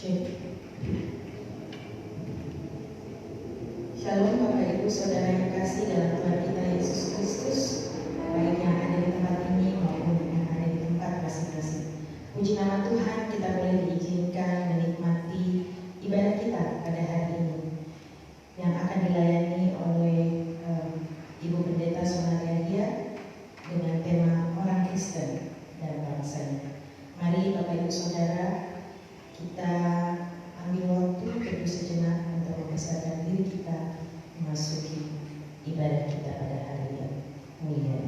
Shalom Bapak Ibu Saudara yang kasih dalam Tuhan kita Yesus Kristus, baik yang ada di tempat ini maupun yang ada di tempat masing-masing. Puji nama Tuhan, kita boleh diizinkan menikmati ibadah kita pada hari ini yang akan dilayani oleh Ibu Pendeta Sonaria dengan tema orang Kristen dan bangsanya. Mari Bapak Ibu Saudara, kita ambil waktu teduh sejenak untuk membesarkan diri kita memasuki ibadah kita pada hari yang mulia.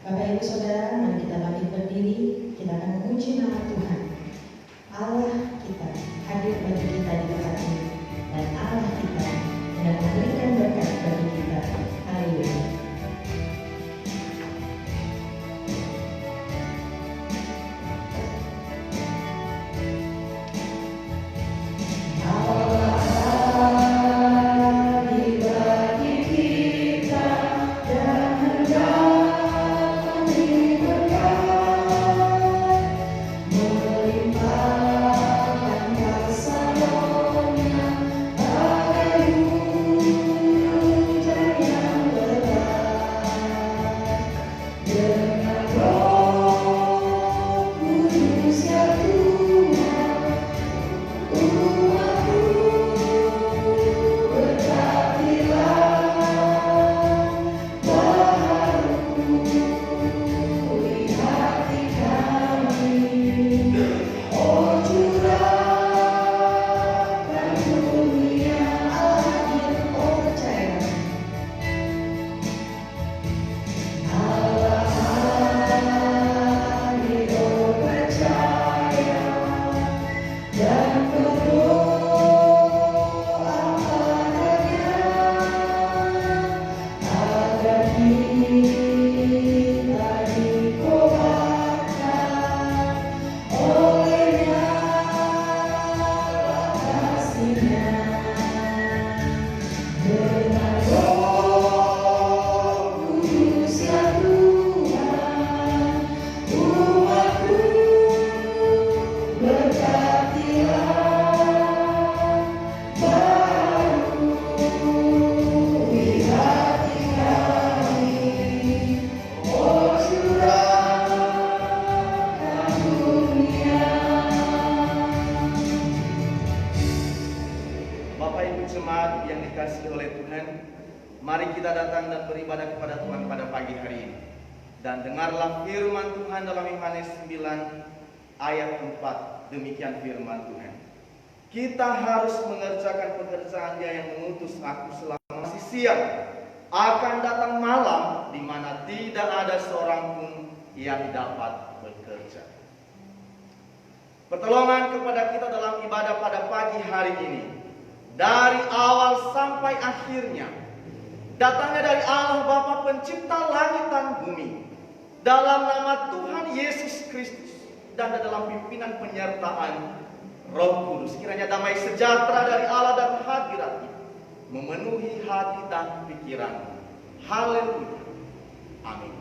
Bapak Ibu Saudara, mari kita bangkit berdiri, kita akan memuji nama Tuhan. Allah kita hadir bagi kita di tempat ini, dan Allah kita yang memberikan berkat bagi kita. Haleluya. Demikian firman Tuhan. Kita harus mengerjakan pekerjaan Dia yang mengutus aku selama masih siang. Akan datang malam di mana tidak ada seorang pun yang dapat bekerja. Pertolongan kepada kita dalam ibadah pada pagi hari ini, dari awal sampai akhirnya, datangnya dari Allah Bapa Pencipta langit dan bumi, dalam nama Tuhan Yesus Kristus, dan dalam pimpinan penyertaan Roh Kudus. Kiranya damai sejahtera dari Allah dan hadirat-Nya memenuhi hati dan pikiran. Haleluya. Amin.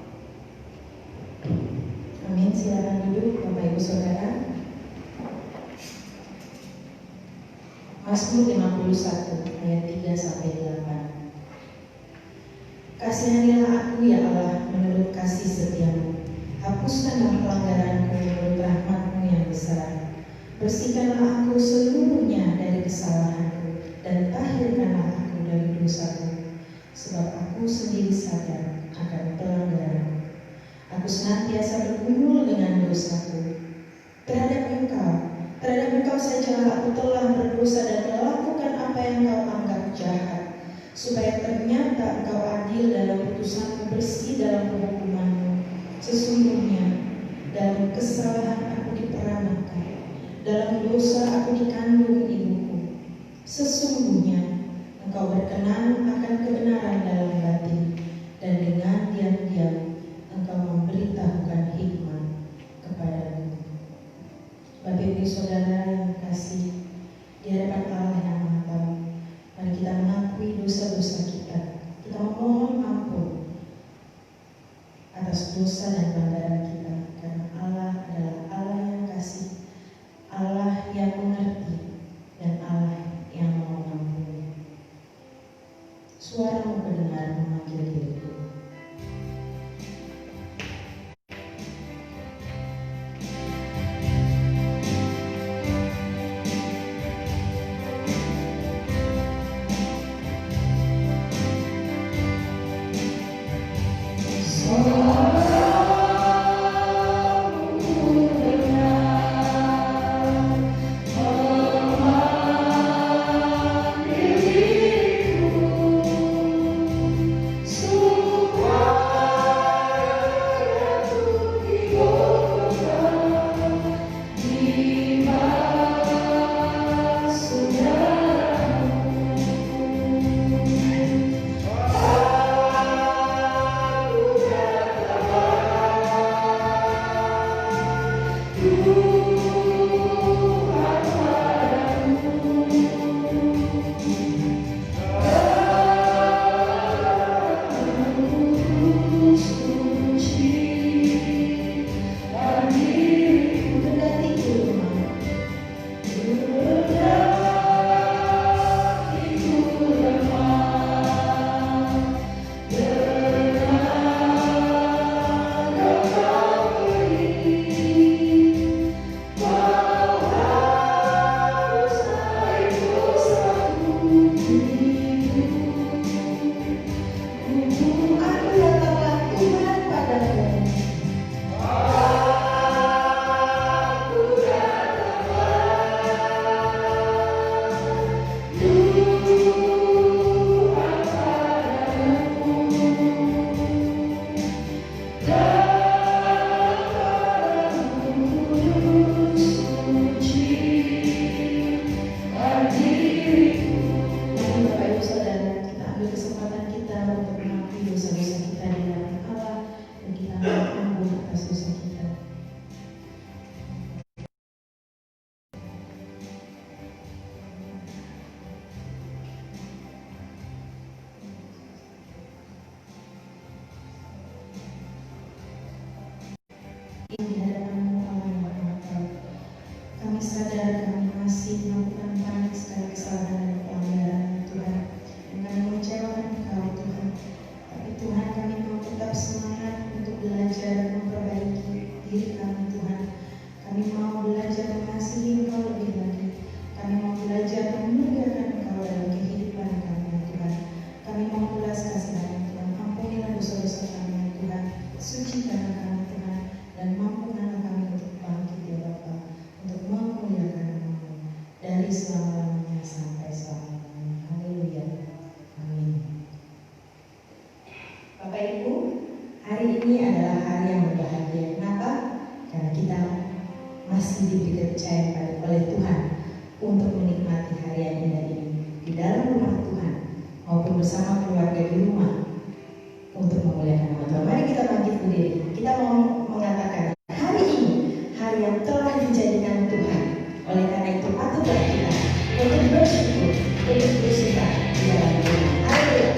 Amin. Silakan duduk Bapak Ibu Saudara. Mazmur 51 ayat 3 sampai 8. Kasihanilah aku ya Allah menurut kasih setiamu. Hapuskanlah pelanggaranku menurut rahmat-Mu yang besar. Bersihkanlah aku seluruhnya dari kesalahanku, dan tahirkanlah aku dari dosaku. Sebab aku sendiri sadar akan pelanggaranku. Aku senantiasa bergumul dengan dosaku. Terhadap engkau sajalah aku telah berdosa dan melakukan apa yang Engkau anggap jahat. Supaya ternyata Engkau adil dalam putusan-Mu, bersih dalam penghukuman-Mu. Sesungguhnya dalam kesalahan aku diperanakan, dalam dosa aku dikandung ibuku. Sesungguhnya Engkau berkenan akan kebenaran dalam batin, dan dengan diam-diam Engkau memberitahukan hikmat kepadaku. Bapak Ibu Saudara yang kasih di hadapan Allah yang Maha Tahu, mari kita mengakui dosa-dosa kita. Kita dosa dan pelanggaran kita, karena Allah adalah Allah yang kasih, Allah yang mengerti, dan Allah yang mau mengampuni. Suaramu mendengar memanggil diriku. Di hadapan-Mu Allah yang Maha. Kami sadar kami masih melakukan banyak sekali kesalahan dan pelanggaran Tuhan, dan kami mengecewakan Engkau Tuhan. Tapi Tuhan, kami mau tetap semangat untuk belajar memperbaiki diri kami Tuhan. Kami mau belajar mengasihi Engkau lebih lagi. Kami mau belajar memuliakan Engkau dalam kehidupan kami Tuhan. Kami mau belas kasihan Tuhan. Ampunilah dosa-dosa kami Tuhan. Sucikanlah kami Tuhan, dan mampukanlah kami untuk bangkit ya Bapa, untuk memuliakan nama-Mu dari selama-lamanya sampai selama-lamanya. Haleluya. Amin. Bapak Ibu, hari ini adalah hari yang berbahagia. Kenapa? Karena kita masih diberi kepercayaan oleh Tuhan untuk menikmati hari yang indah ini di dalam rumah Tuhan maupun bersama keluarga di rumah untuk memuliakan nama Tuhan. Mari kita bangkit berdiri. Kita mau mengatakan hari ini hari yang telah dijadikan Tuhan. Oleh karena itu patutlah kita untuk bersyukur, untuk bersuka di dalam Tuhan. Haleluya.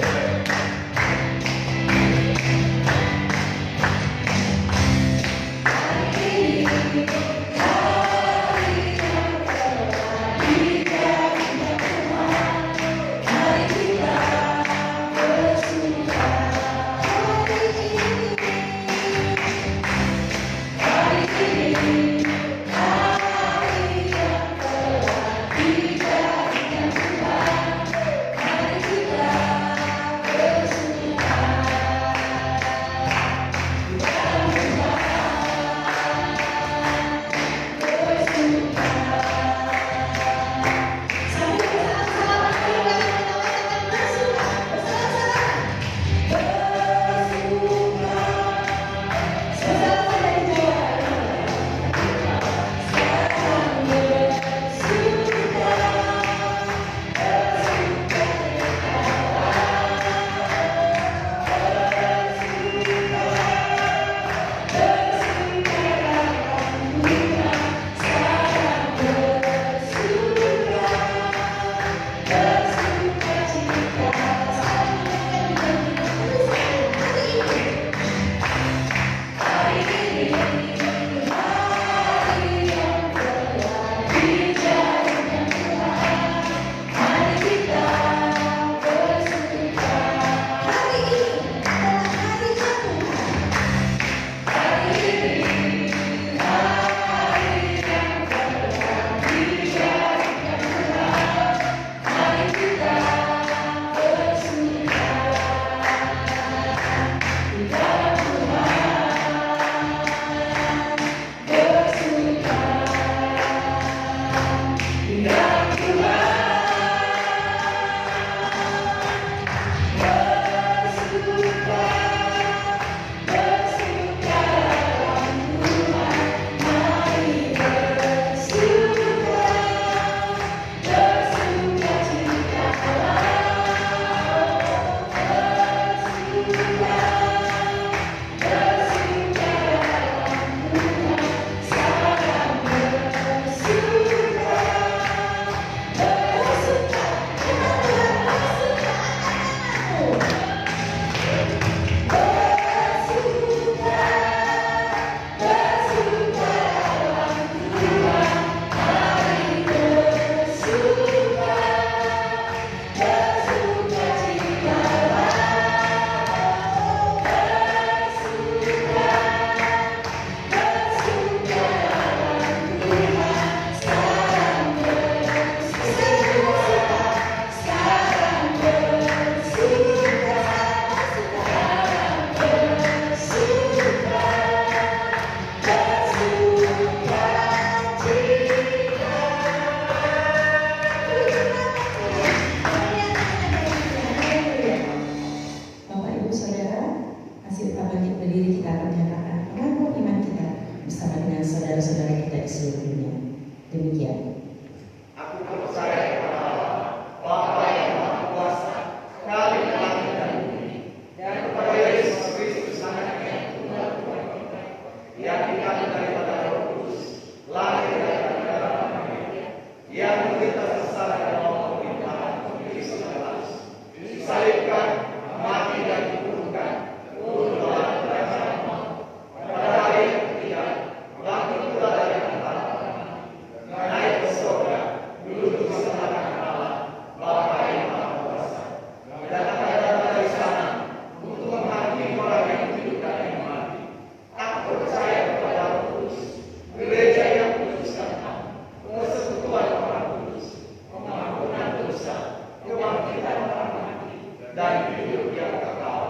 dan hidup yang kekal.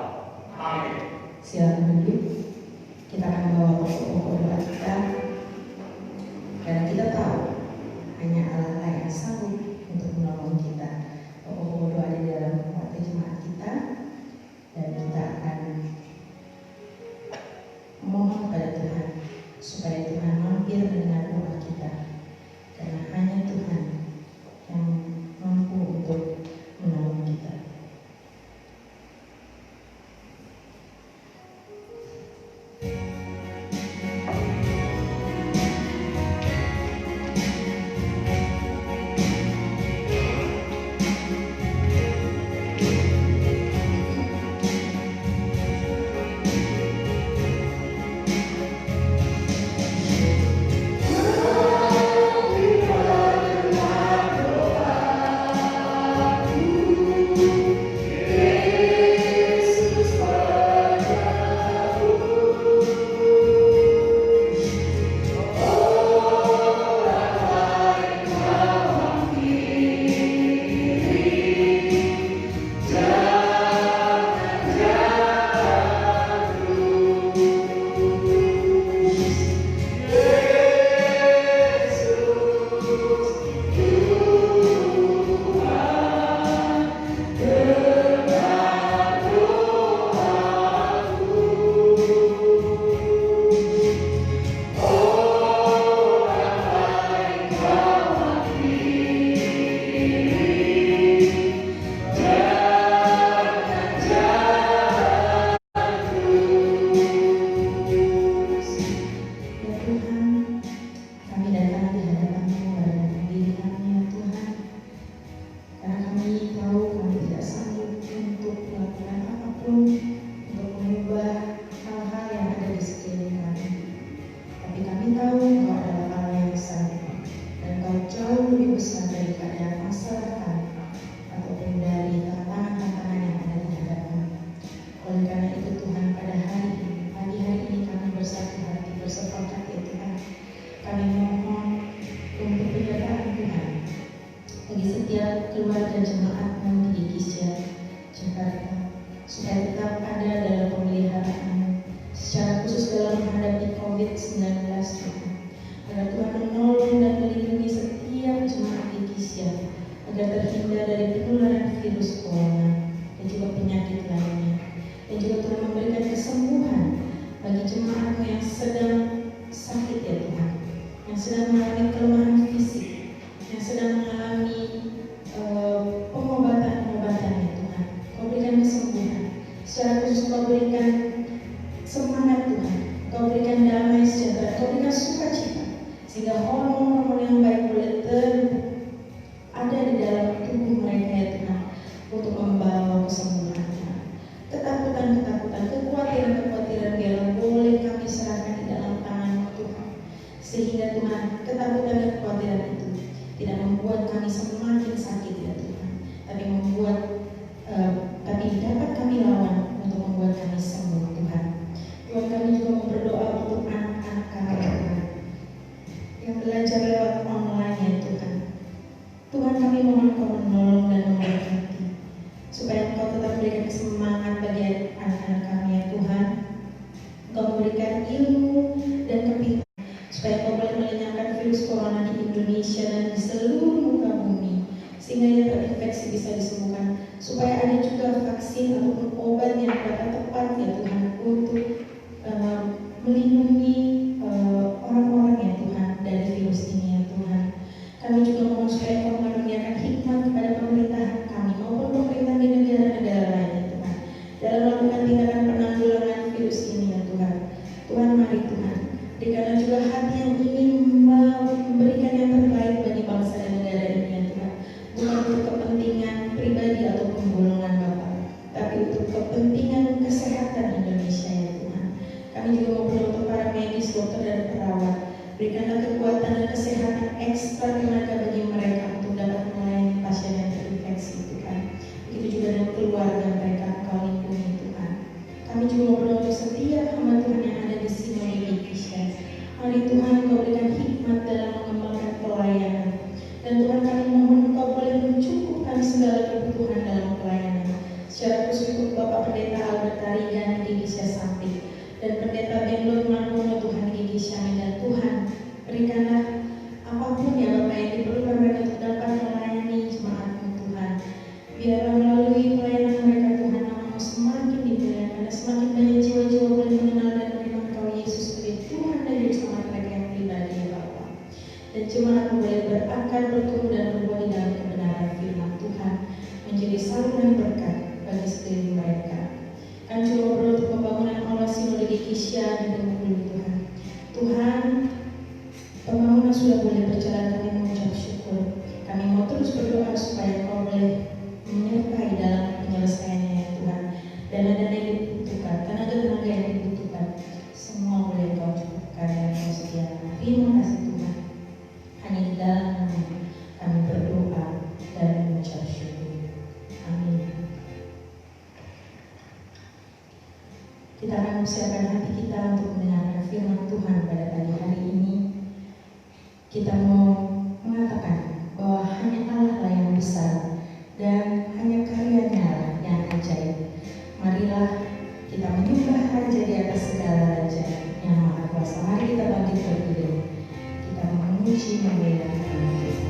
Amin. Silakan duduk. Kita akan membawa pokok-pokok doa kita. Karena kita tahu hanya Allah lah yang sanggup untuk menolong kita. Pokok-pokok doa di dalam waktu jemaat kita, dan kita akan memohon pada Tuhan supaya Tuhan mampir mendengar doa kita. Karena hanya Tuhan yang mampu untuk menolong kita. Dan Tuhan kami mohon Engkau boleh mencukupkan segala kebutuhan dalam pelayanan. Secara menurut makmur Tuhan gigi kami, dan Tuhan berikanlah apapun ya Bapak yang diperlukan mereka untuk dapat melayani jemaat-Mu Tuhan. Biarlah melalui pelayanan mereka Tuhan, nama-Mu semakin dimuliakan dan semakin banyak jiwa-jiwa boleh mengenal dan menerima Engkau Yesus sebagai Tuhan dan Juru Selamat mereka yang pribadi ya Bapa. Dan jemaat-Mu boleh berakar, bertumbuh dan berbuah di dalam kebenaran firman Tuhan, menjadi saluran berkat bagi sekeliling mereka. Kami juga berdoa untuk pembangunan aula sinode Kisya di Bengkulu Tuhan. Tuhan, pembangunan sudah boleh berjalan, kami mengucap syukur. Kami mau terus berdoa supaya Kau boleh menyertai dalam penyelesaiannya ya Tuhan. Dana-dana yang dibutuhkan, tenaga-tenaga yang dibutuhkan, semua boleh Kau cukupkan dan Kau sediakan. Terima kasih Tuhan. Hanya di dalam nama kami berdoa dan mengucap syukur. Amin. Kita akan mempersiapkan hati kita untuk mendengarkan firman Tuhan pada pagi hari ini. Kita mau mengatakan bahwa hanya Allah lah yang besar dan hanya karyanya lah yang ajaib. Marilah kita menyembah Raja di atas segala raja yang maha kuasa. Mari kita bangkit berdiri. Kita memuji memuliakan nama Tuhan.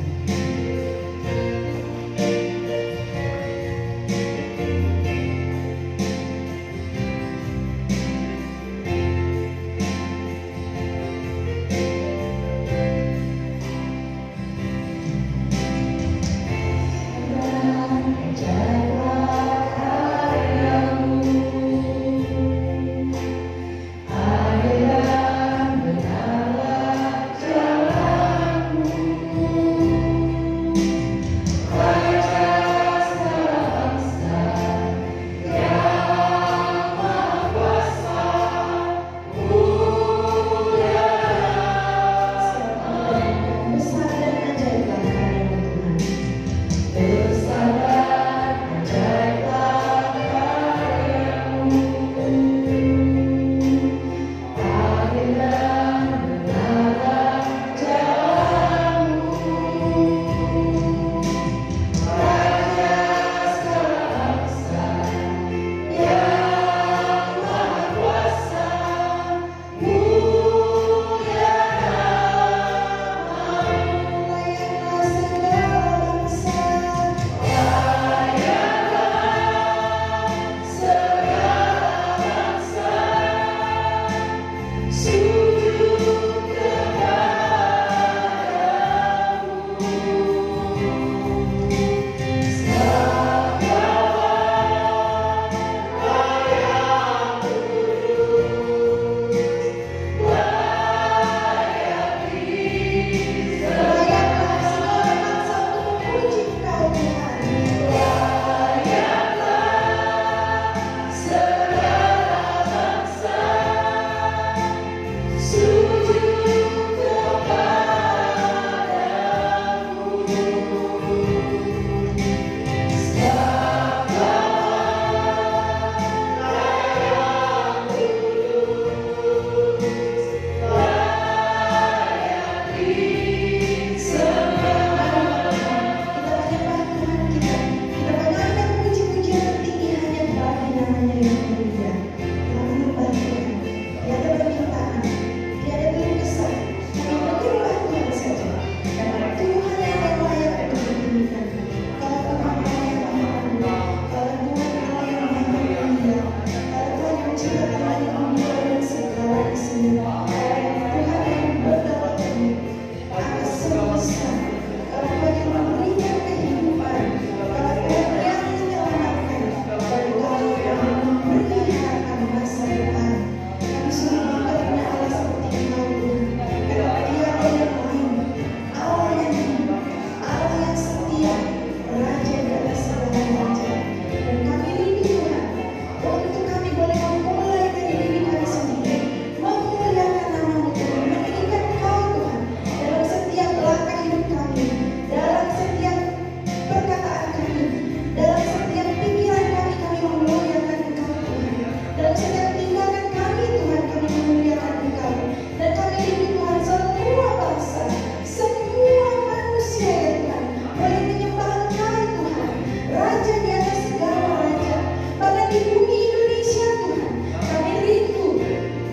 di bumi Indonesia Tuhan. Kami rindu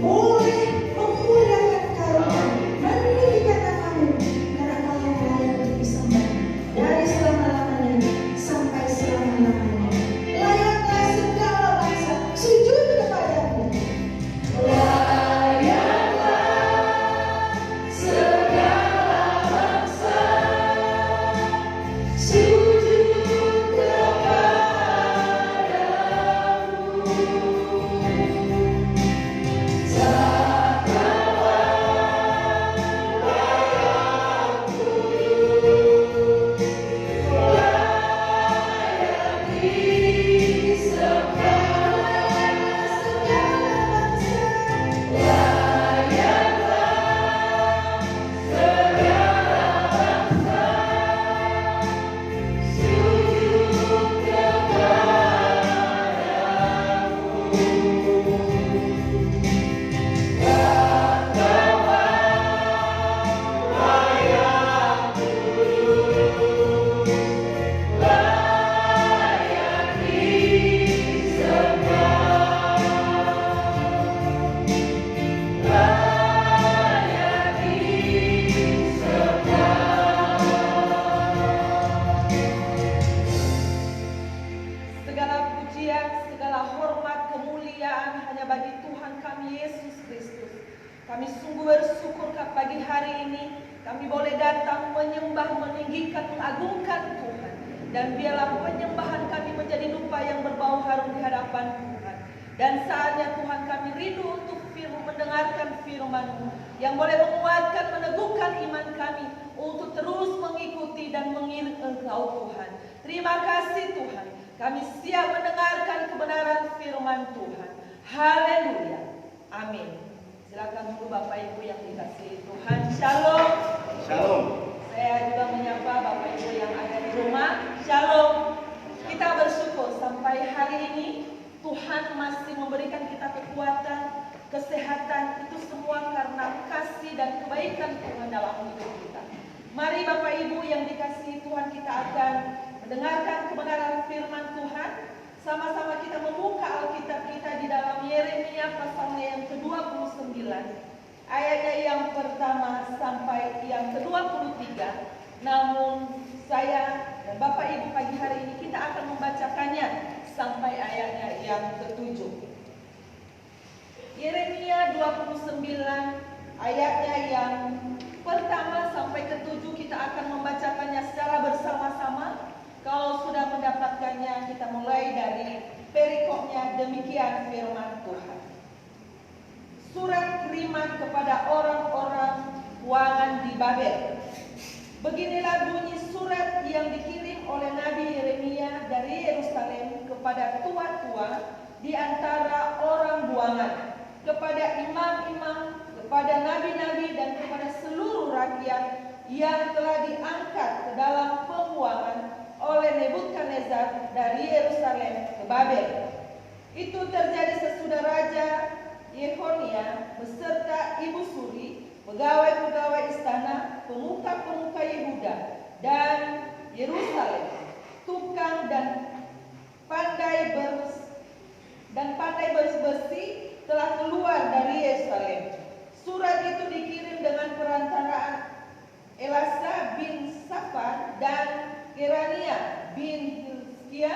boleh pujian, segala hormat, kemuliaan hanya bagi Tuhan kami Yesus Kristus. Kami sungguh bersyukur pagi hari ini kami boleh datang menyembah, meninggikan, mengagungkan Tuhan. Dan biarlah penyembahan kami menjadi dupa yang berbau harum di hadapan Tuhan. Dan saatnya Tuhan kami rindu untuk mendengarkan firman-Mu yang boleh menguatkan, meneguhkan iman kami untuk terus mengikuti dan mengiring Engkau Tuhan. Terima kasih Tuhan. Kami siap mendengarkan kebenaran firman Tuhan. Haleluya. Amin. Silakan dulu Bapak Ibu yang dikasihi Tuhan. Shalom. Shalom. Saya juga menyapa Bapak Ibu yang ada di rumah. Shalom. Kita bersyukur sampai hari ini Tuhan masih memberikan kita kekuatan, kesehatan, itu semua karena kasih dan kebaikan Tuhan dalam hidup kita. Mari Bapak Ibu yang dikasihi Tuhan, kita akan mendengarkan kebenaran firman Tuhan. Sama-sama kita membuka Alkitab kita di dalam Yeremia pasalnya yang ke-29. Ayatnya yang pertama sampai yang ke-23. Namun saya dan Bapak Ibu pagi hari ini kita akan membacakannya sampai ayatnya yang ke-7. Yeremia 29 ayatnya yang pertama sampai ke-7 kita akan membacakannya secara bersama-sama. Kalau sudah mendapatkannya, kita mulai dari perikopnya. Demikian firman Tuhan. Surat kiriman kepada orang-orang buangan di Babel. Beginilah bunyi surat yang dikirim oleh Nabi Yeremia dari Yerusalem kepada tua-tua di antara orang buangan, kepada imam-imam, kepada nabi-nabi, dan kepada seluruh rakyat yang telah diangkat ke dalam pembuangan oleh Nebukadnezar dari Yerusalem ke Babel. Itu terjadi sesudah Raja Yehonia beserta ibu suri, pegawai-pegawai istana, pemuka-pemuka Yehuda dan Yerusalem, tukang dan pandai bersih telah keluar dari Yerusalem. Surat itu dikirim dengan perantaraan Elasa bin Safan dan Gerania bin Hilkia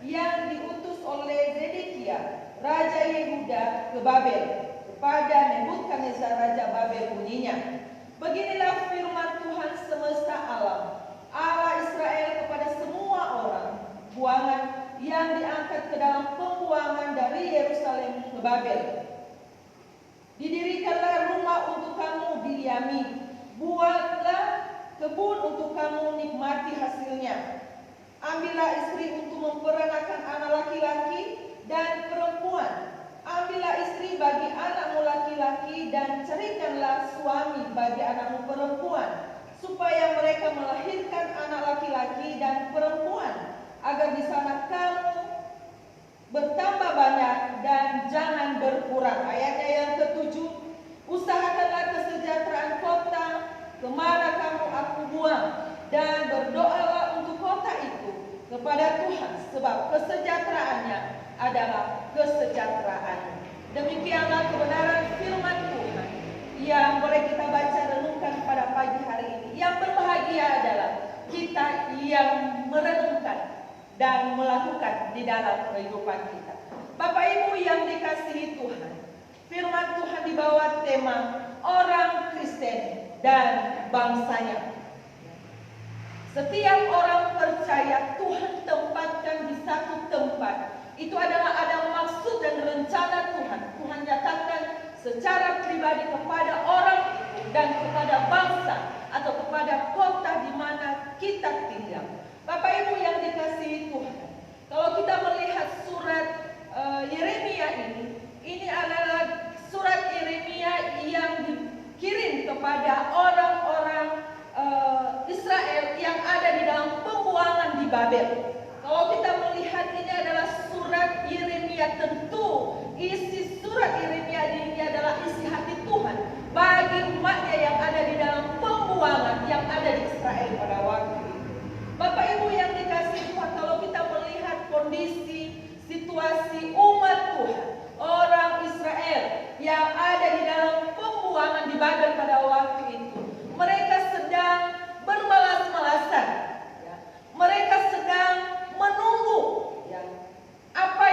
yang diutus oleh Zedekia Raja Yehuda ke Babel kepada Nebukadnezar Raja Babel bunyinya. Beginilah firman Tuhan semesta alam, Allah Israel, kepada semua orang buangan yang diangkat ke dalam pembuangan dari Yerusalem ke Babel. Didirikanlah rumah untuk kamu didiami, buatlah kebun untuk kamu nikmati hasilnya. Ambillah istri untuk memperanakan anak laki-laki dan perempuan. Ambillah istri bagi anakmu laki-laki dan carikanlah suami bagi anakmu perempuan, supaya mereka melahirkan anak laki-laki dan perempuan, agar di sana kamu bertambah banyak dan jangan berkurang. Ayatnya yang ke-7. Usahakanlah kesejahteraan kota kemana kamu aku buang, dan berdoalah untuk kota itu kepada Tuhan, sebab kesejahteraannya adalah kesejahteraan. Demikianlah kebenaran firman Tuhan yang boleh kita baca renungkan pada pagi hari ini. Yang berbahagia adalah kita yang merenungkan dan melakukan di dalam kehidupan kita. Bapak Ibu yang dikasihi Tuhan, firman Tuhan dibawa tema orang Kristen dan bangsanya. Setiap orang percaya Tuhan tempatkan di satu tempat. Itu adalah ada maksud dan rencana Tuhan. Tuhan nyatakan secara pribadi kepada orang itu dan kepada bangsa atau kepada kota di mana kita tinggal. Bapak Ibu yang dikasihi Tuhan, kalau kita melihat surat Yeremia ini adalah surat Yeremia yang dikirim kepada orang-orang Israel yang ada di dalam pembuangan di Babel. Kalau kita melihat ini adalah surat Yeremia, tentu isi surat Yeremia ini adalah isi hati Tuhan bagi umatnya yang ada di dalam pembuangan yang ada di Israel pada waktu itu. Bapak Ibu yang dikasihi Tuhan, kalau kita melihat kondisi situasi umat Tuhan, orang Israel yang ada di dalam pembuangan di Babel pada waktu itu, mereka sedang bermalas-malasan, ya. Mereka sedang menunggu, ya, apa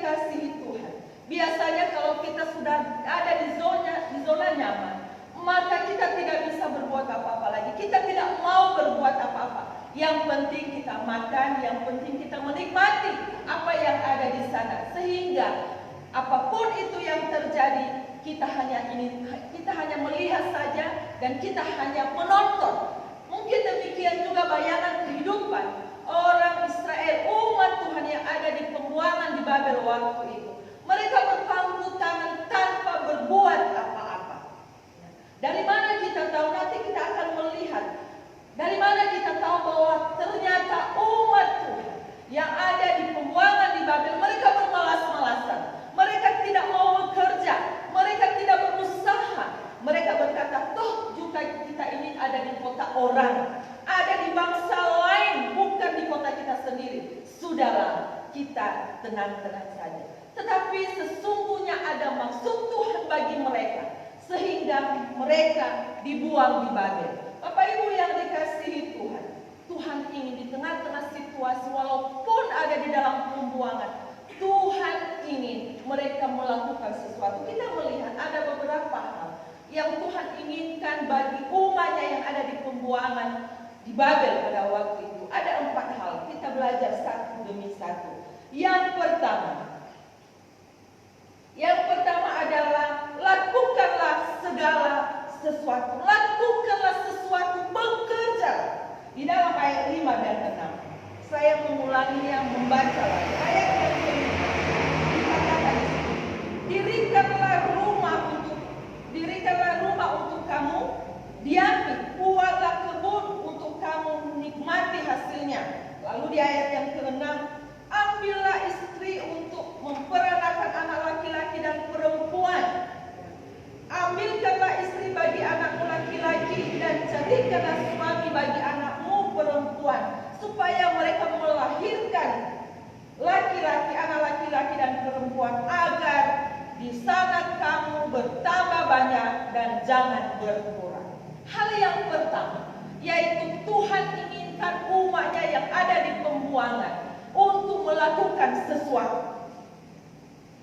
dikasihi Tuhan, biasanya kalau kita sudah ada di zona nyaman, maka kita tidak bisa berbuat apa-apa lagi. Kita tidak mau berbuat apa-apa. Yang penting kita makan, yang penting kita menikmati apa yang ada di sana. Sehingga apapun itu yang terjadi, kita hanya melihat saja dan kita hanya menonton. Mungkin demikian juga bayangan kehidupan orang Israel, umat Tuhan yang ada di pembuangan di Babel waktu itu. Mereka berpangku tangan tanpa berbuat apa-apa. Dari mana kita tahu? Nanti kita akan melihat. Dari mana kita tahu bahwa ternyata umat Tuhan yang ada di pembuangan di Babel, mereka bermalas-malasan. Mereka tidak mau bekerja. Mereka tidak berusaha. Mereka berkata, toh juga kita ini ada di kota orang. Ada di bangsa lain, bukan di kota kita sendiri. Sudahlah, kita tenang-tenang saja. Tetapi sesungguhnya ada maksud Tuhan bagi mereka. Sehingga mereka dibuang di Babel. Bapak Ibu yang dikasihi Tuhan, Tuhan ingin di tengah-tengah situasi walaupun ada di dalam pembuangan, Tuhan ingin mereka melakukan sesuatu. Kita melihat ada beberapa hal yang Tuhan inginkan bagi umatnya yang ada di pembuangan di Babel pada waktu itu. Ada 4 hal, kita belajar satu demi satu. Yang pertama adalah lakukanlah segala sesuatu. Lakukanlah sesuatu, bekerja. Di dalam ayat 5 dan 6. Saya mengulanginya, membaca lagi. Ayat yang kelima. Dikatakan, dirikanlah rumah untuk kamu, diami, buatlah kebun untuk kamu nikmati hasilnya. Lalu di ayat yang ke-6, ambillah istri untuk memperanakan anak laki-laki dan perempuan. Ambilkanlah istri bagi anakmu laki-laki dan jadikanlah suami bagi anakmu perempuan, supaya mereka melahirkan laki-laki, anak laki-laki dan perempuan, agar di sana kamu bertambah banyak dan jangan berkurang. Hal yang pertama, yaitu Tuhan inginkan umatnya yang ada di pembuangan untuk melakukan sesuatu.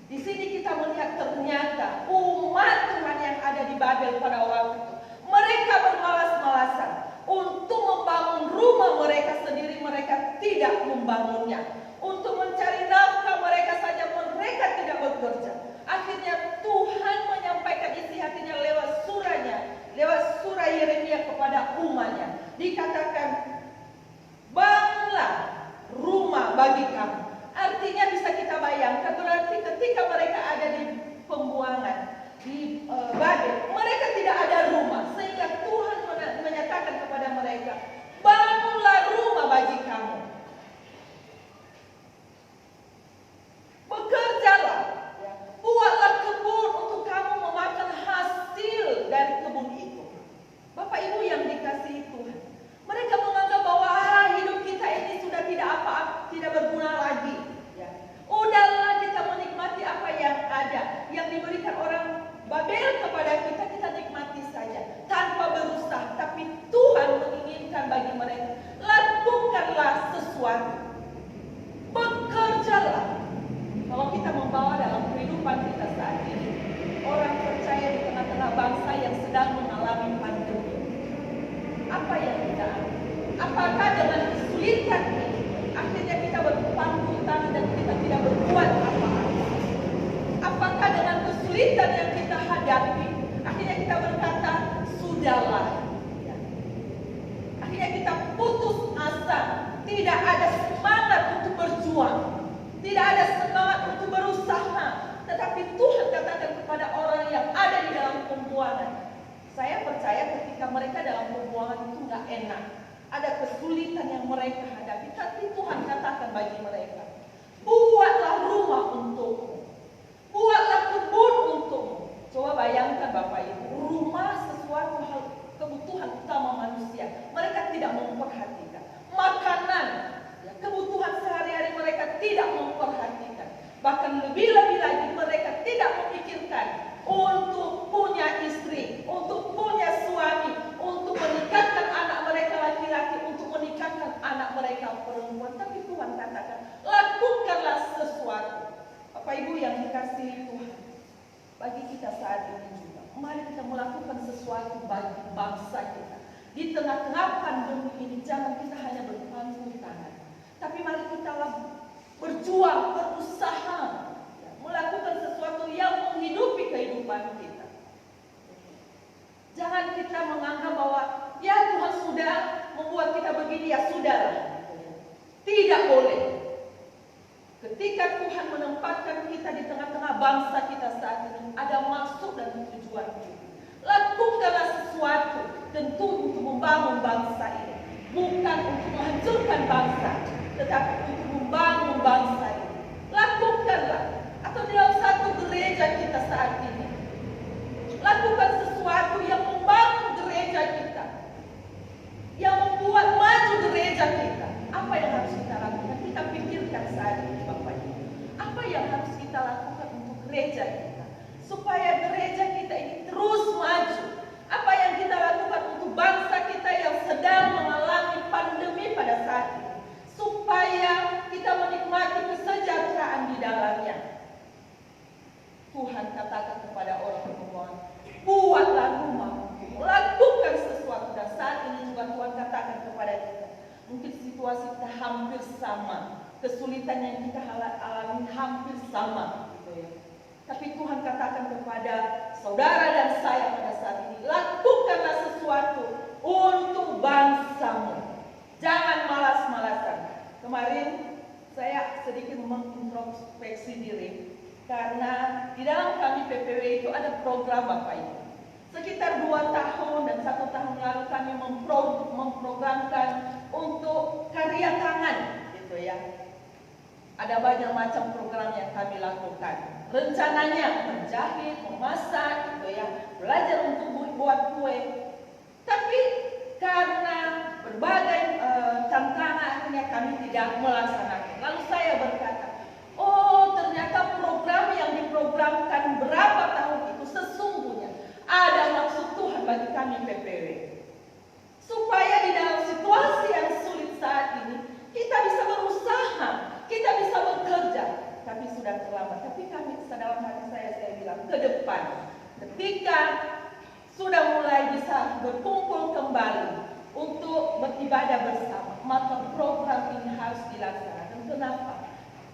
Di sini kita melihat ternyata umat Tuhan yang ada di Babel pada waktu itu, mereka bermalas-malasan untuk membangun rumah mereka sendiri, mereka tidak membangunnya. Untuk mencari nafkah mereka saja, mereka tidak bekerja. Akhirnya Tuhan menyampaikan isi hatinya lewat surah Yeremia kepada umatnya. Dikatakan, bangunlah rumah bagi kamu. Artinya bisa kita bayangkan, berarti ketika mereka ada di pembuangan di Babel, mereka tidak ada rumah, sehingga Tuhan menyatakan kepada mereka, bangunlah rumah bagi kamu, bekerjalah, buatlah kebun untuk kamu memakan hasil dari kebun itu. Bapak Ibu yang dikasihi Tuhan, mereka menganggap bahwa hidup kita ini sudah tidak berguna lagi. Udahlah, kita menikmati apa yang ada, yang diberikan orang Babel kepada kita, kita nikmati saja tanpa berusaha. Tapi Tuhan menginginkan bagi mereka, lakukanlah sesuatu, bekerjalah. Kalau kita membawa dalam kehidupan kita saat ini, orang percaya di tengah-tengah bangsa yang sedang mengalami pandemi, apa yang kita ambil? Apakah dengan kesulitan ini akhirnya kita berpangku tangan dan kita tidak berbuat apa-apa? Apakah dengan kesulitan yang kita hadapi akhirnya kita berkata, sudahlah, akhirnya kita putus asa, tidak ada semangat untuk berjuang, tidak ada semangat untuk berusaha? Tetapi Tuhan katakan kepada orang yang ada di dalam pembuangan, saya percaya ketika mereka dalam pembuangan itu nggak enak, ada kesulitan yang mereka hadapi, tapi Tuhan katakan bagi mereka, buatlah rumah untukmu, buatlah kebun untukmu. Coba bayangkan Bapak Ibu, rumah sesuatu hal kebutuhan utama manusia, mereka tidak memperhatikan. Makanan, kebutuhan sehari-hari mereka tidak memperhatikan. Bahkan lebih-lebih lagi mereka tidak memikirkan untuk punya istri, untuk punya suami, untuk menikahkan anak mereka laki-laki, untuk menikahkan anak mereka perempuan. Tapi Tuhan katakan, lakukanlah sesuatu. Bapak Ibu yang dikasihi Tuhan, bagi kita saat ini juga, mari kita melakukan sesuatu bagi bangsa kita. Di tengah-tengah pandemi ini, jangan kita hanya berpangku tangan, tapi mari kita berjuang, berusaha, melakukan sesuatu yang menghidupi kehidupan kita. Jangan kita menganggap bahwa ya Tuhan sudah membuat kita begini, ya sudahlah. Tidak boleh. Ketika Tuhan menempatkan kita di tengah-tengah bangsa kita saat ini, ada maksud dan tujuan kita. Lakukanlah sesuatu tentu untuk membangun bangsa ini, bukan untuk menghancurkan bangsa, tetapi untuk membangun bangsa ini. Lakukanlah, atau dalam satu gereja kita saat ini, lakukan sesuatu yang membangun gereja kita, yang membuat maju gereja kita. Apa yang harus kita lakukan? Kita pikirkan saat ini, Bapak Ibu. Apa yang harus kita lakukan untuk gereja kita, supaya gereja kita ini terus maju? Apa yang kita lakukan untuk bangsa kita yang sedang mengalami pandemi pada saat ini, supaya kita menikmati kesejahteraan di dalamnya? Tuhan katakan kepada orang pemohon, buatlah rumahmu, lakukan sesuatu. Dan saat ini juga Tuhan katakan kepada kita, mungkin situasi kita hampir sama, kesulitan yang kita alami hampir sama, gitu ya. Tapi Tuhan katakan kepada saudara dan saya pada saat ini, lakukanlah sesuatu untuk bangsamu. Jangan malas-malasan. Kemarin saya sedikit mengintrospeksi diri, karena di dalam kami PPW itu ada program, Bapak Ibu. Sekitar 2 tahun dan 1 tahun lalu kami memprogramkan untuk karya tangan, gitu ya. Ada banyak macam program yang kami lakukan. Rencananya menjahit, memasak, gitu ya, belajar untuk buat kue. Tapi karena berbagai tantangan akhirnya kami tidak melaksanakan. Lalu saya berkata, oh ternyata program yang diprogramkan berapa tahun itu sesungguhnya ada maksud Tuhan bagi kami PPW. Supaya di dalam situasi yang sulit saat ini, kita bisa berusaha, kita bisa bekerja. Tapi sudah terlambat. Tapi kami dalam hati saya bilang, ke depan, ketika sudah mulai bisa berkumpul kembali untuk beribadah bersama, maka program ini harus dilaksanakan. Kenapa?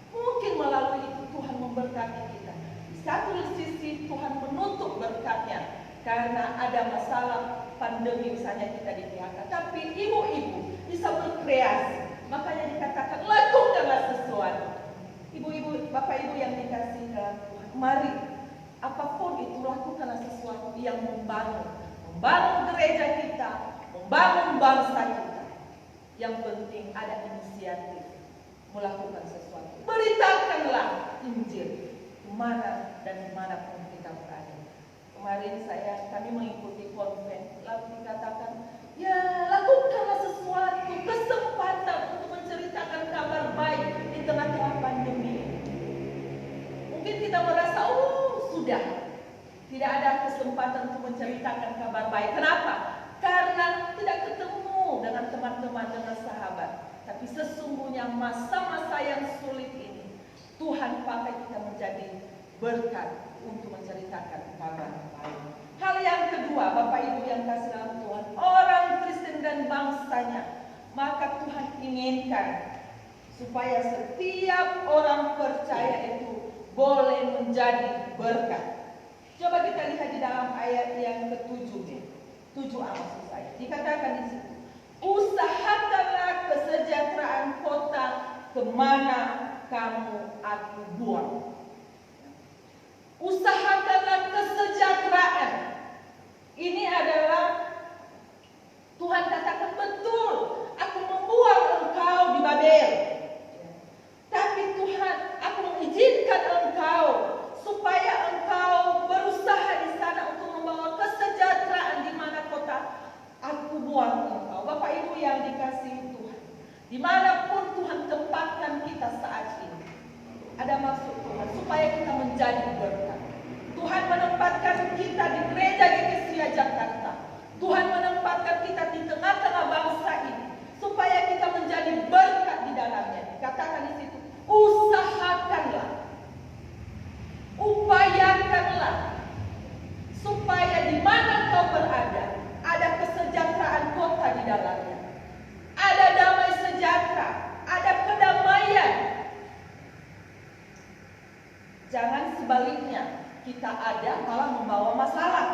Mungkin melalui itu Tuhan memberkati kita. Di satu sisi Tuhan menutup berkatnya karena ada masalah pandemi misalnya kita di PHK. Tapi ibu-ibu bisa berkreasi. Makanya dikatakan lakukanlah sesuatu. Ibu-ibu, bapak ibu yang dikasihi dalam Tuhan, mari apapun itu lakukanlah sesuatu yang membangun gereja kita, membangun bangsa kita. Yang penting ada inisiatif melakukan sesuatu. Beritakanlah Injil kemana dan dimanapun kita berada. Kemarin kami mengikuti konven, lalu dikatakan, ya lakukanlah sesuatu, kesempatan untuk menceritakan kabar baik di tengah-tengah pandemi. Mungkin kita merasa, oh sudah, tidak ada kesempatan untuk menceritakan kabar baik. Kenapa? Karena tidak ketemu dengan teman-teman, dengan sahabat. Tapi sesungguhnya masa-masa yang sulit ini, Tuhan pakai kita menjadi berkat untuk menceritakan kabar baik. Hal yang kedua, Bapak Ibu yang kasih dalam Tuhan, orang Kristen dan bangsanya, maka Tuhan inginkan supaya setiap orang percaya itu boleh menjadi berkat. Coba kita lihat di dalam ayat yang ke-7, 7a maksud saya. Dikatakan di situ, usahakanlah kesejahteraan kota kemana kamu aku buang. Usahakanlah kesejahteraan. Ini adalah Tuhan katakan betul, aku membuang engkau di Babel. Tapi Tuhan, aku mengizinkan engkau supaya engkau berusaha di sana untuk membawa kesejahteraan di mana kota aku buang engkau. Bapak Ibu yang dikasihi Tuhan, dimanapun Tuhan tempatkan kita saat ini, ada maksud Tuhan supaya kita menjadi berkat. Tuhan menempatkan kita di gereja GKSIA Jakarta. Tuhan menempatkan kita di tengah-tengah bangsa ini supaya kita menjadi berkat di dalamnya. Dikatakan di situ, usahakanlah. Jangan sebaliknya, kita ada malah membawa masalah.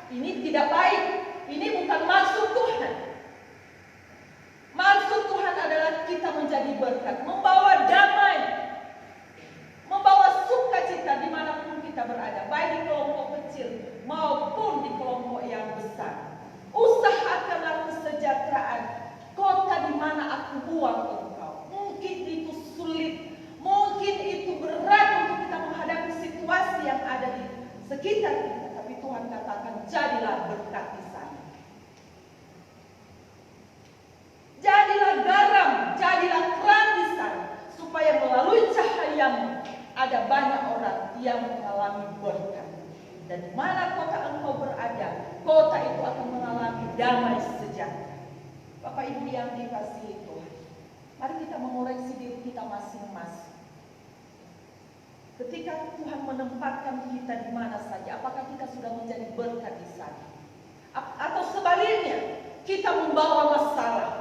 Ini tidak baik. Ini bukan maksud Tuhan. Maksud Tuhan adalah kita menjadi berkat, membawa damai, membawa sukacita dimanapun kita berada, baik di kelompok kecil maupun di kelompok yang besar. Usahakanlah kesejahteraan kota di mana aku buang engkau. Mungkin itu sulit, mungkin itu berat untuk kita menghadapi situasi yang ada di sekitar kita, tapi Tuhan katakan jadilah berkat di sana. Jadilah garam, jadilah terang di sana, supaya melalui cahayamu ada banyak orang yang mengalami berkat. Dan di mana kota engkau berada, kota itu akan mengalami damai sejahtera. Bapak Ibu yang dikasihi Tuhan, mari kita mengoreksi diri kita masing-masing. Ketika Tuhan menempatkan kita di mana saja, apakah kita sudah menjadi berkat di sana? Atau sebaliknya, kita membawa masalah?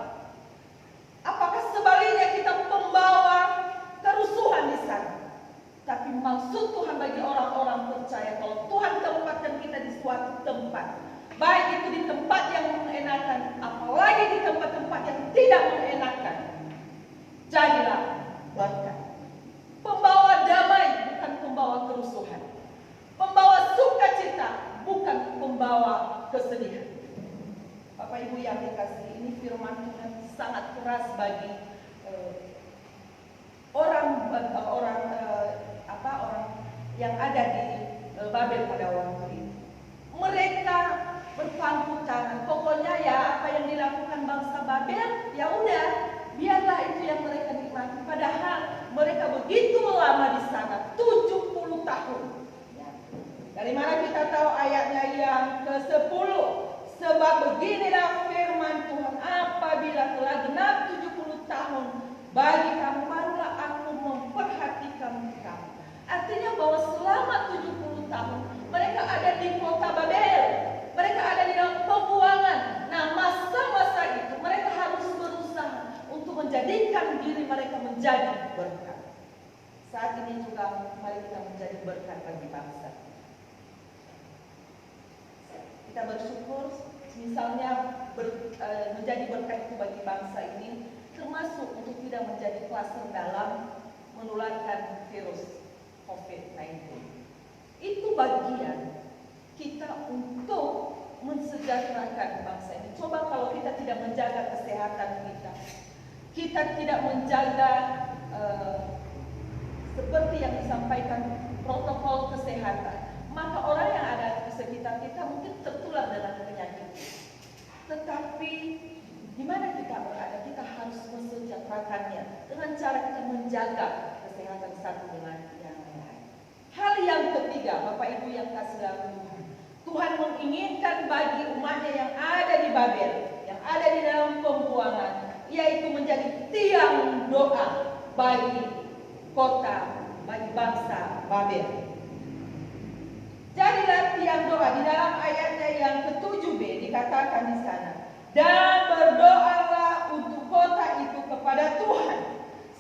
Apakah sebaliknya kita membawa kerusuhan di sana? Tapi maksud Tuhan bagi orang-orang percaya, kalau Tuhan tempatkan kita di suatu tempat, baik itu di tempat yang mengenakan, apalagi di tempat-tempat yang tidak mengenakan, jadilah berkat. Pembawa damai, bukan pembawa kerusuhan. Pembawa sukacita, bukan pembawa kesedihan. Bapak Ibu yang dikasihi, ini firman Tuhan sangat keras bagi orang yang ada di Babel pada waktu itu. Mereka berpangku tangan. Pokoknya ya apa yang dilakukan bangsa Babel, ya udah, biarlah itu yang mereka nikmati. Padahal mereka begitu lama di sana, 70 tahun. Ya. Dari mana kita tahu ayatnya yang ke-10? Sebab beginilah firman Tuhan, apabila telah genap 70 tahun bagi kamu, barulah aku memperhatikan kamu. Artinya bahwa selama 70 tahun mereka ada di kota Babel, mereka ada di dalam pembuangan. Nah, masa-masa itu mereka harus berusaha untuk menjadikan diri mereka menjadi berkat. Saat ini juga mari kita menjadi berkat bagi bangsa. Kita bersyukur misalnya menjadi berkat itu bagi bangsa ini, termasuk untuk tidak menjadi klaster dalam menularkan virus COVID-19. Itu bagian kita untuk mensejahterakan bangsa ini. Coba kalau kita tidak menjaga kesehatan kita tidak menjaga seperti yang disampaikan protokol kesehatan, maka orang yang ada di sekitar kita mungkin tertular dengan penyakit. Tetapi di mana kita berada, kita harus mensejahterakannya dengan cara kita menjaga kesehatan satu dengan yang lain. Hal yang ketiga, Bapak Ibu yang kasih dalam Tuhan, Tuhan menginginkan bagi umatnya yang ada di Babel, yang ada di dalam pembuangan, yaitu menjadi tiang doa bagi kota, bagi bangsa Babel. Jadilah tiang doa. Di dalam ayatnya yang ke-7b dikatakan di sana, dan berdoalah untuk kota itu kepada Tuhan,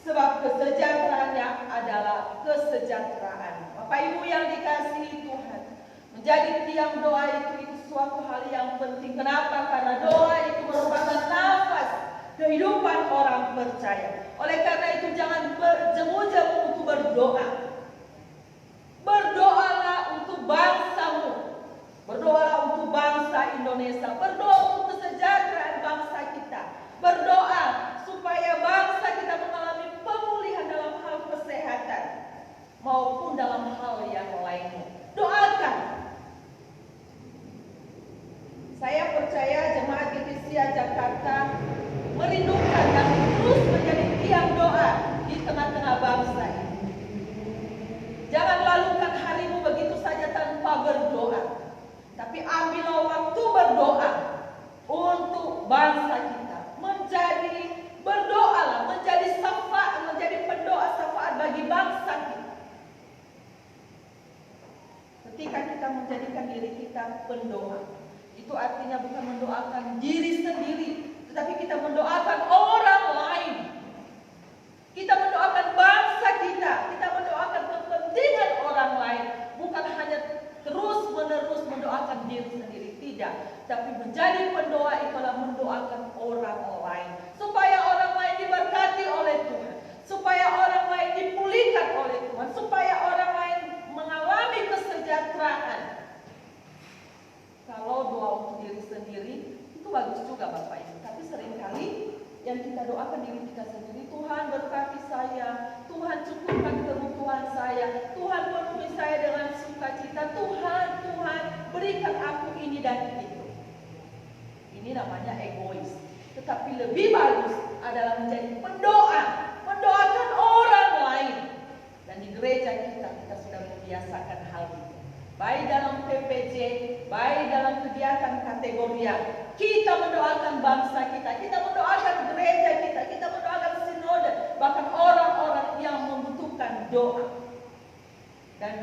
sebab kesejahteraannya adalah kesejahteraan. Bapak Ibu yang dikasihi Tuhan, menjadi tiang doa itu suatu hal yang penting. Kenapa? Karena doa itu merupakan nafas kehidupan orang percaya. Oleh karena itu jangan berjemu-jemu untuk berdoa. Berdoalah untuk bangsamu. Berdoalah untuk bangsa Indonesia. Berdoa untuk kesejahteraan bangsa kita. Berdoa supaya bangsa kita mengalami pemulihan dalam hal kesehatan maupun dalam hal yang lainnya. Doakan. Saya percaya jemaat Gereja Jakarta merindukan dan terus menjadi tiang doa di tengah-tengah bangsa ini. Jangan lalukan harimu begitu saja tanpa berdoa. Tapi ambillah waktu berdoa untuk bangsa kita. Berdoalah, menjadi syafaat, menjadi pendoa syafaat bagi bangsa kita. Ketika kita menjadikan diri kita pendoa, itu artinya bukan mendoakan diri sendiri, tetapi kita mendoakan orang lain. Kita mendoakan bangsa kita mendoakan kepentingan orang tidak. Tapi menjadi pendoa itulah mendoakan orang lain, supaya orang lain diberkati oleh Tuhan, supaya orang lain dipulihkan oleh Tuhan, supaya orang lain mengalami kesejahteraan. Kalau doa untuk diri sendiri itu bagus juga Bapak Ibu, tapi seringkali yang kita doakan diri kita sendiri, Tuhan berkati saya, Tuhan cukupkan kebutuhan saya, Tuhan penuhi saya dengan sukacita, Tuhan berikan aku ini dan itu. Ini namanya egois. Tetapi lebih bagus adalah menjadi pendoa, mendoakan orang lain. Dan di gereja kita sudah membiasakan hal itu. Baik dalam PPJ, baik dalam kegiatan kategorial, kita mendoakan bangsa kita mendoakan gereja kita mendoakan sinode, bahkan orang-orang yang membutuhkan doa. Dan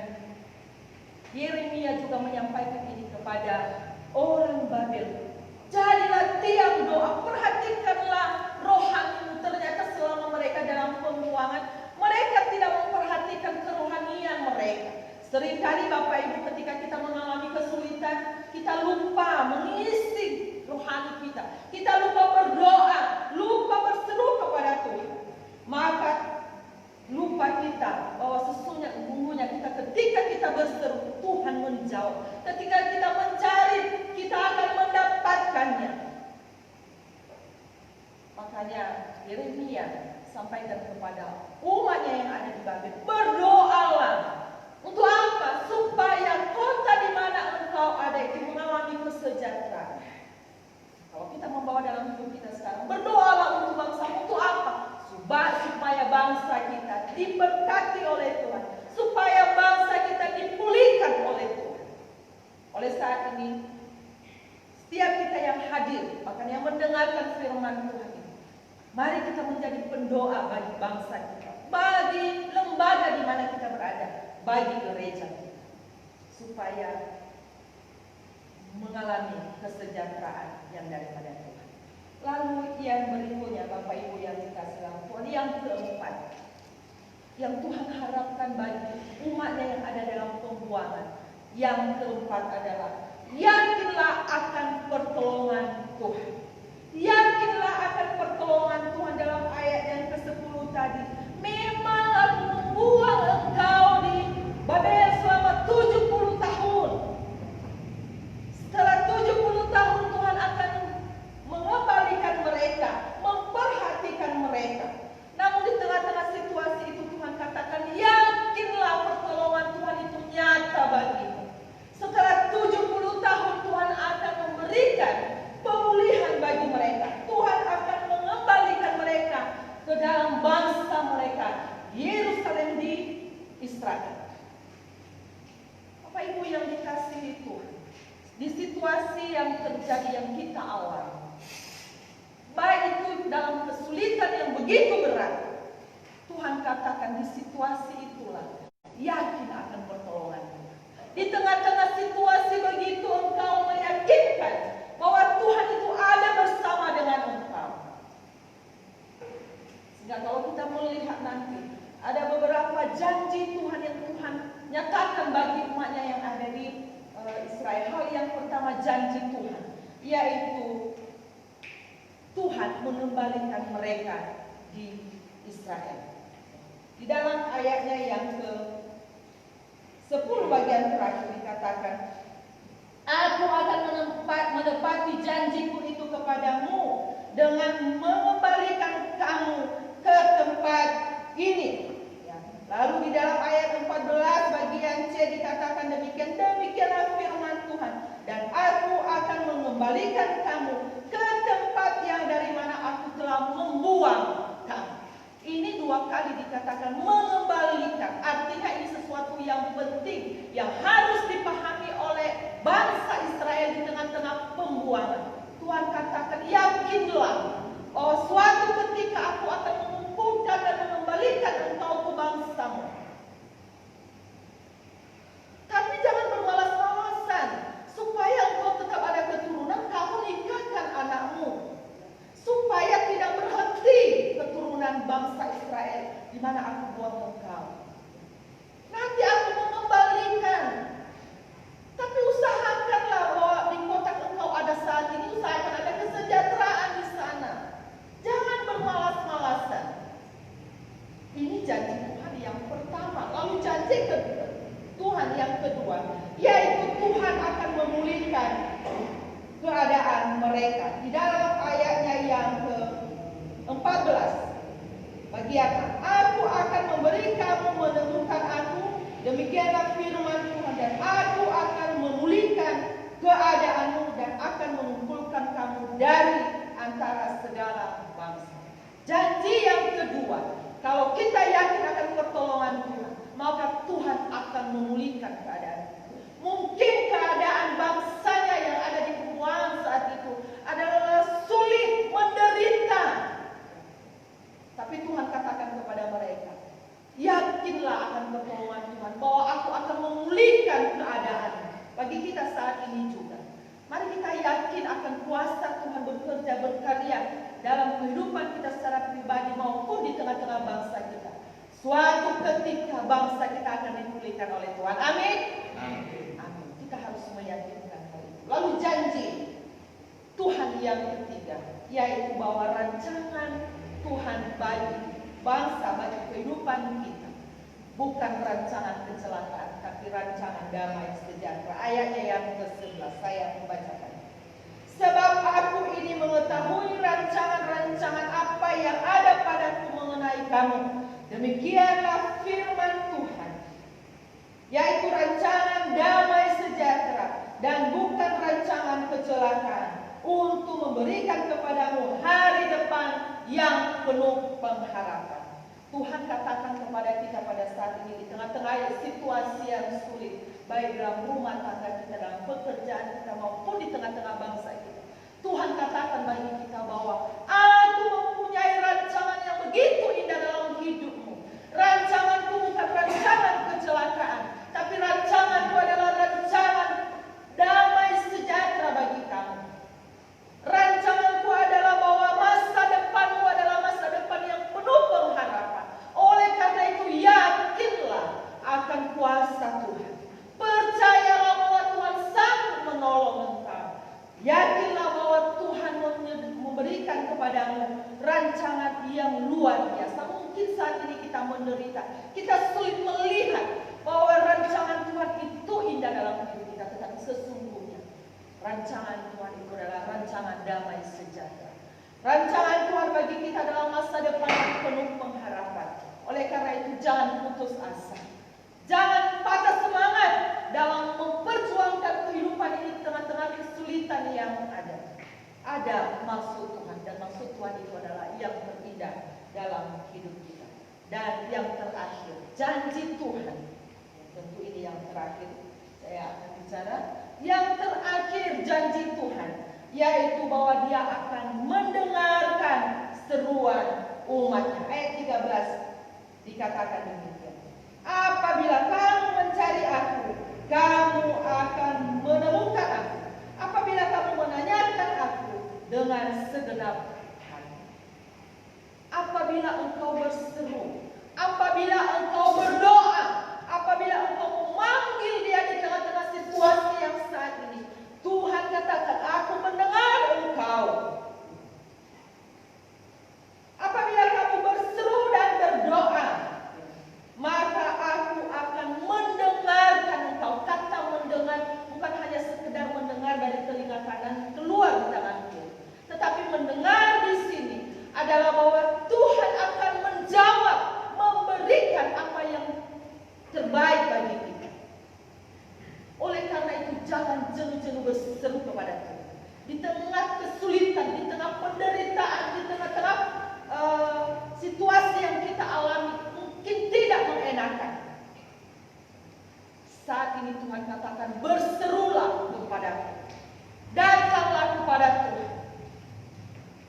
Yeremia juga menyampaikan ini kepada orang Babel. Jadilah tiang doa, perhatikanlah rohanimu. Ternyata selama mereka dalam pembuangan, mereka tidak memperhatikan kerohanian mereka. Seringkali Bapak Ibu ketika kita mengalami kesulitan, kita lupa mengisi rohani kita. Kita lupa berdoa, lupa berseru kepada Tuhan. Maka lupa kita bahwa sesungguhnya kita ketika kita berseru, Tuhan menjawab. Ketika kita mencari, kita akan mendapatkannya. Makanya Yeremia sampaikan kepada umatnya yang ada di Babel, berdoalah. Untuk apa? Supaya kota di mana engkau ada itu mengalami kesejahteraan. Kalau kita membawa dalam hidup kita sekarang, berdoalah untuk bangsa. Untuk apa? Supaya bangsa kita diberkati oleh Tuhan, supaya bangsa kita dipulihkan oleh Tuhan. Oleh saat ini, setiap kita yang hadir, bahkan yang mendengarkan firman Tuhan ini, mari kita menjadi pendoa bagi bangsa kita, bagi lembaga di mana kita berada, bagi gereja kita, supaya mengalami kesejahteraan yang daripada Tuhan. Lalu yang berikutnya, Bapak Ibu yang dikasihi Tuhan, yang keempat, yang Tuhan harapkan bagi umatnya yang ada dalam pembuangan, yang keempat adalah yakinlah akan pertolongan Tuhan. Yakinlah akan pertolongan Tuhan. Dalam ayat yang ke-10 tadi, memang aku membuang engkau di Babel selama 70 tahun. Setelah 70 tahun Tuhan akan mengembalikan mereka, memperhatikan mereka. Namun di tengah-tengah situasi itu Tuhan katakan, yakinlah pertolongan Tuhan itu nyata bagimu. Setelah 70 tahun Tuhan akan memberikan pemulihan bagi mereka. Tuhan akan mengembalikan mereka ke dalam bangsa mereka, Yerusalem di Israel. Bapak Ibu yang dikasihi Tuhan, di situasi yang terjadi yang kita alami, baik itu dalam kesulitan yang begitu berat, Tuhan katakan di situasi itulah yakin akan pertolongan. Di tengah-tengah situasi begitu engkau meyakinkan bahwa Tuhan itu ada bersama dengan engkau. Sehingga kalau kita melihat nanti, ada beberapa janji Tuhan yang Tuhan nyatakan bagi umatnya yang ada di Israel. Hal yang pertama, janji Tuhan, yaitu Tuhan mengembalikan mereka di Israel. Di dalam ayatnya yang ke-10 bagian terakhir dikatakan, aku akan menepati janjiku itu kepadamu dengan mengembalikan kamu ke tempat ini. Lalu di dalam ayat 14 bagian C dikatakan demikianlah firman Tuhan, dan aku akan mengembalikan kamu ke tempat yang dari mana aku telah membuang kamu. Ini 2 kali dikatakan mengembalikan, artinya ini sesuatu yang penting yang harus dipahami oleh bangsa Israel di tengah-tengah pembuangan. Tuhan katakan, yakinlah bahwa suatu ketika aku akan mengumpulkan dan mengembalikan engkau ke bangsamu. keadaan mereka. Di dalam ayatnya yang ke-14, bagian aku akan memberi kamu menemukan aku, demikianlah firman Tuhan, dan aku akan memulihkan keadaanmu dan akan mengumpulkan kamu dari antara segala bangsa. Janji yang kedua, kalau kita yakin akan pertolongan Tuhan, maka Tuhan akan memulihkan keadaan. Mungkin keadaan bangsanya yang ada di perbuahan saat itu adalah sulit, menderita. Tapi Tuhan katakan kepada mereka, yakinlah akan pertolongan Tuhan, bahwa aku akan memulihkan keadaan. Bagi kita saat ini juga, mari kita yakin akan kuasa Tuhan bekerja, berkarya dalam kehidupan kita secara pribadi maupun di tengah-tengah bangsa kita. Suatu ketika bangsa kita akan dipulihkan oleh Tuhan. Amin. Amin. Kita harus meyakinkan hal itu. Lalu janji Tuhan yang ketiga, yaitu bahwa rancangan Tuhan bagi bangsa, bagi kehidupan kita, bukan rancangan kecelakaan, tapi rancangan damai sejahtera. Ayatnya yang ke-11 saya membacakan. Sebab aku ini mengetahui rancangan-rancangan apa yang ada padaku mengenai kamu. Demikianlah firman Tuhan, yaitu rancangan damai sejahtera dan bukan rancangan kecelakaan, untuk memberikan kepadamu hari depan yang penuh pengharapan. Tuhan katakan kepada kita pada saat ini, di tengah-tengah situasi yang sulit, baik dalam rumah tangga kita, dalam pekerjaan kita, maupun di tengah-tengah bangsa kita, Tuhan katakan bagi kita bahwa aku mempunyai rancangan yang begitu indah dalam hidupmu. Rancanganku bukan rancangan kecelakaan, tapi rancanganku adalah rancangan damai sejahtera bagi kamu. Rancanganku adalah bahwa masa depanmu adalah masa depan yang penuh pengharapan. Oleh karena itu, yakinlah akan kuasa Tuhan. Percayalah bahwa Tuhan sanggup menolong engkau. Yakinlah bahwa Tuhan memberikan kepadamu rancangan yang luar biasa. Mungkin saat ini kita menderita, kita sulit melihat bahwa rancangan Tuhan itu indah dalam hidup kita, tetapi sesungguhnya rancangan Tuhan itu adalah rancangan damai sejahtera. Rancangan Tuhan bagi kita dalam masa depan yang penuh pengharapan. Oleh karena itu, jangan putus asa. Jangan patah semangat dalam memperjuangkan kehidupan ini di tengah-tengah kesulitan yang ada. Ada maksud Tuhan, dan maksud Tuhan itu adalah yang terindah dalam hidup kita. Dan yang terakhir, janji Tuhan. Tentu ini yang terakhir saya akan bicara. Yang terakhir, janji Tuhan, yaitu bahwa Dia akan mendengarkan seruan umatnya. Ayat 13 dikatakan demikian. Apabila kamu mencari aku, kamu akan menemukan aku. Apabila kamu menanyakan aku dengan segenap hati. Apabila engkau berseru, apabila engkau berdoa, apabila engkau memanggil Dia di tengah-tengah situasi yang saat ini, Tuhan katakan, aku mendengar engkau. Apabila kamu berseru dan berdoa, maka aku akan mendengarkan engkau. Kata mendengar bukan hanya sekedar mendengar dari telinga kanan keluar di tangan kiri, tetapi mendengar di sini adalah bahwa Tuhan akan menjawab, memberikan apa yang terbaik bagi kita. Oleh karena itu, jangan jenuh-jenuh berseru kepada Tuhan. Di tengah kesulitan, di tengah penderitaan, di tengah-tengah situasi yang kita alami mungkin tidak mengenakan. Saat ini Tuhan katakan, berserulah kepadaku, datanglah kepada Tuhan.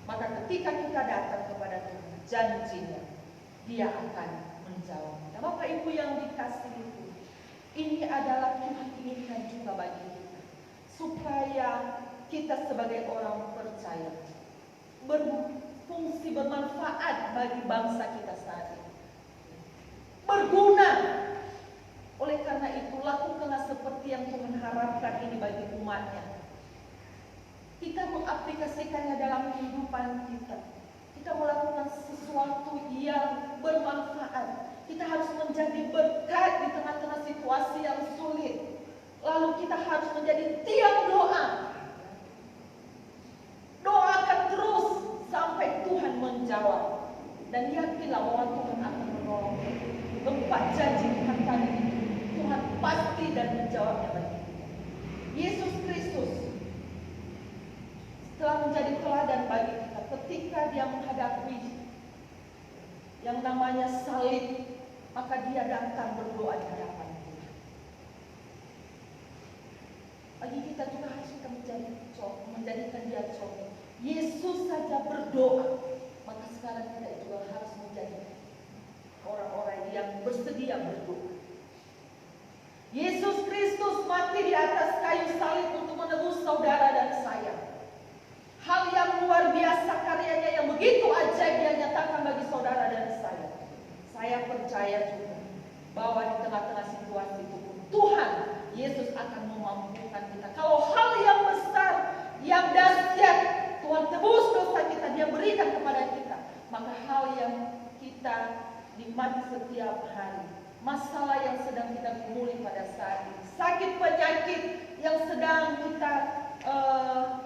Maka ketika kita datang kepada Tuhan, janjinya Dia akan menjawab. Nah, Bapak Ibu yang dikasihi itu, ini adalah Tuhan inginkan juga bagi kita, supaya kita sebagai orang percaya berfungsi, bermanfaat bagi bangsa kita saat ini, berguna. Oleh karena itu, lakukanlah seperti yang Tuhan harapkan ini bagi umatnya. Kita mengaplikasikannya dalam kehidupan kita. Kita melakukan sesuatu yang bermanfaat. Kita harus menjadi berkat di tengah-tengah situasi yang sulit. Lalu kita harus menjadi tiang doa telah menjadi teladan bagi kita ketika dia menghadapi yang namanya salib, maka dia datang berdoa di hadapan kita. Bagi kita juga harus kita menjadikan dia contoh. Yesus saja berdoa, maka sekarang kita juga harus menjadi orang-orang yang bersedia berdoa. Yesus Kristus mati di atas kayu salib untuk menebus saudara dan saya. Hal yang luar biasa karyanya yang begitu ajaib dia nyatakan bagi saudara dan saya. Saya percaya juga bahwa di tengah-tengah situasi itu Tuhan Yesus akan memampukan kita. Kalau hal yang besar, yang dahsyat, Tuhan tebus dosa kita, dia berikan kepada kita. Maka hal yang kita nikmati setiap hari, masalah yang sedang kita gumuli pada saat ini, sakit penyakit yang sedang kita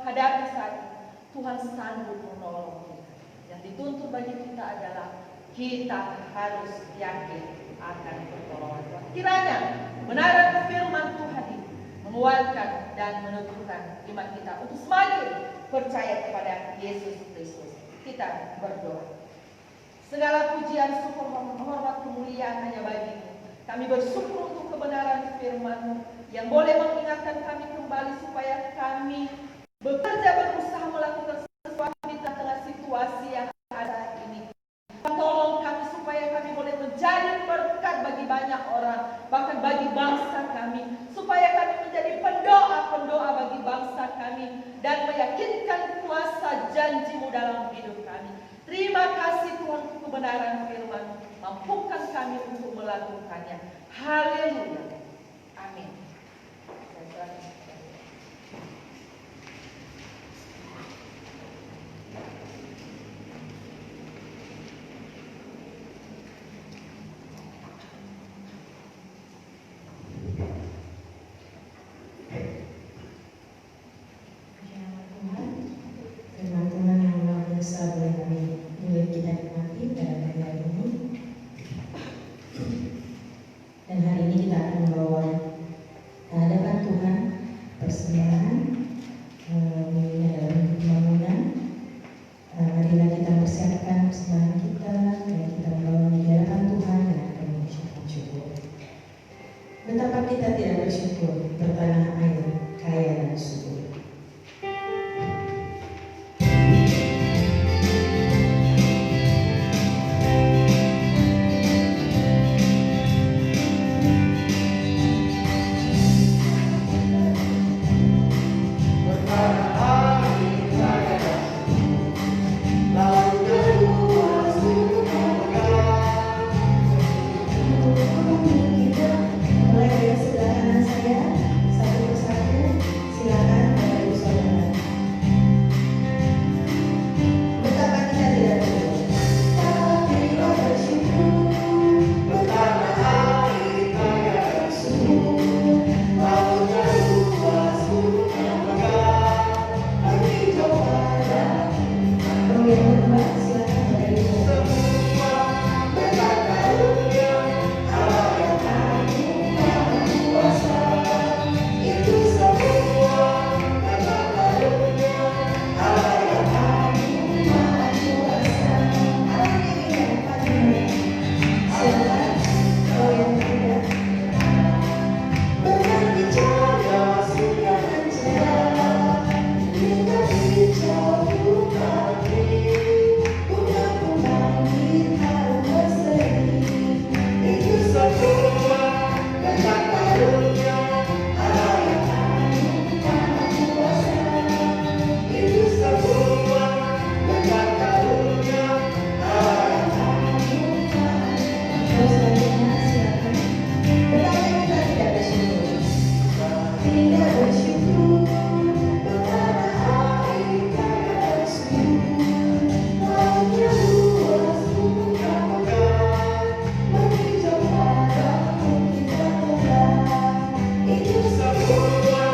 hadapi saat ini, Tuhan sanggup menolong kita. Yang dituntut bagi kita adalah kita harus yakin akan pertolongan Tuhan. Kiranya kebenaran firman Tuhan ini menguatkan dan meneguhkan iman kita untuk semakin percaya kepada Yesus Kristus. Kita berdoa. Segala pujian, syukur, hormat, kemuliaan hanya bagi-Mu. Kami bersyukur untuk kebenaran firman-Mu yang boleh mengingatkan kami kembali supaya kami bekerja, berusaha melakukan sesuatu di tengah situasi yang ada ini. Tolong kami supaya kami boleh menjadi berkat bagi banyak orang, bahkan bagi bangsa kami, supaya kami menjadi pendoa-pendoa bagi bangsa kami dan meyakinkan kuasa janji-Mu dalam hidup kami. Terima kasih Tuhan untuk kebenaran firman. Mampukan kami untuk melakukannya. Haleluya. Amin. Dan hari ini kita akan membawa ke hadapan Tuhan persembahan ini adalah pembangunan. Marilah kita persiapkan persembahan kita dan kita membawa di hadapan Tuhan dan akan mengucapkan syukur. Betapa kita tidak bersyukur bertanah air kaya dan subur. Mulai dari sebelah kanan saya, satu persatu, silakan Bapak Ibu Saudara. Betapa kita tidak bersyukur, tapi kita bersyukur. Betapa air kaya dan subur, lautnya luas, gunungnya megah, bagi kepada oh yang hormat, silakan Bapak Ibu. Berkat karunia Allah yang agung maha kuasa, itu semua berkat karunia Allah yang agung maha kuasa. Alami yang paling silakan oh yang tidak. Berganti cahaya surga dan cerah, kita hijau kaki, bunga-bunga harum berseri. Itu semua berkat karunia Allah yang agung maha kuasa. Itu semua berkat karunia Allah yang agung maha kuasa. Silakan. Betapa kita tidak bersyukur, tidak bersyukur. Betapa air kaya dan subur, lautnya luas, gunungnya megah, menghijau padang kita telah. Itu semua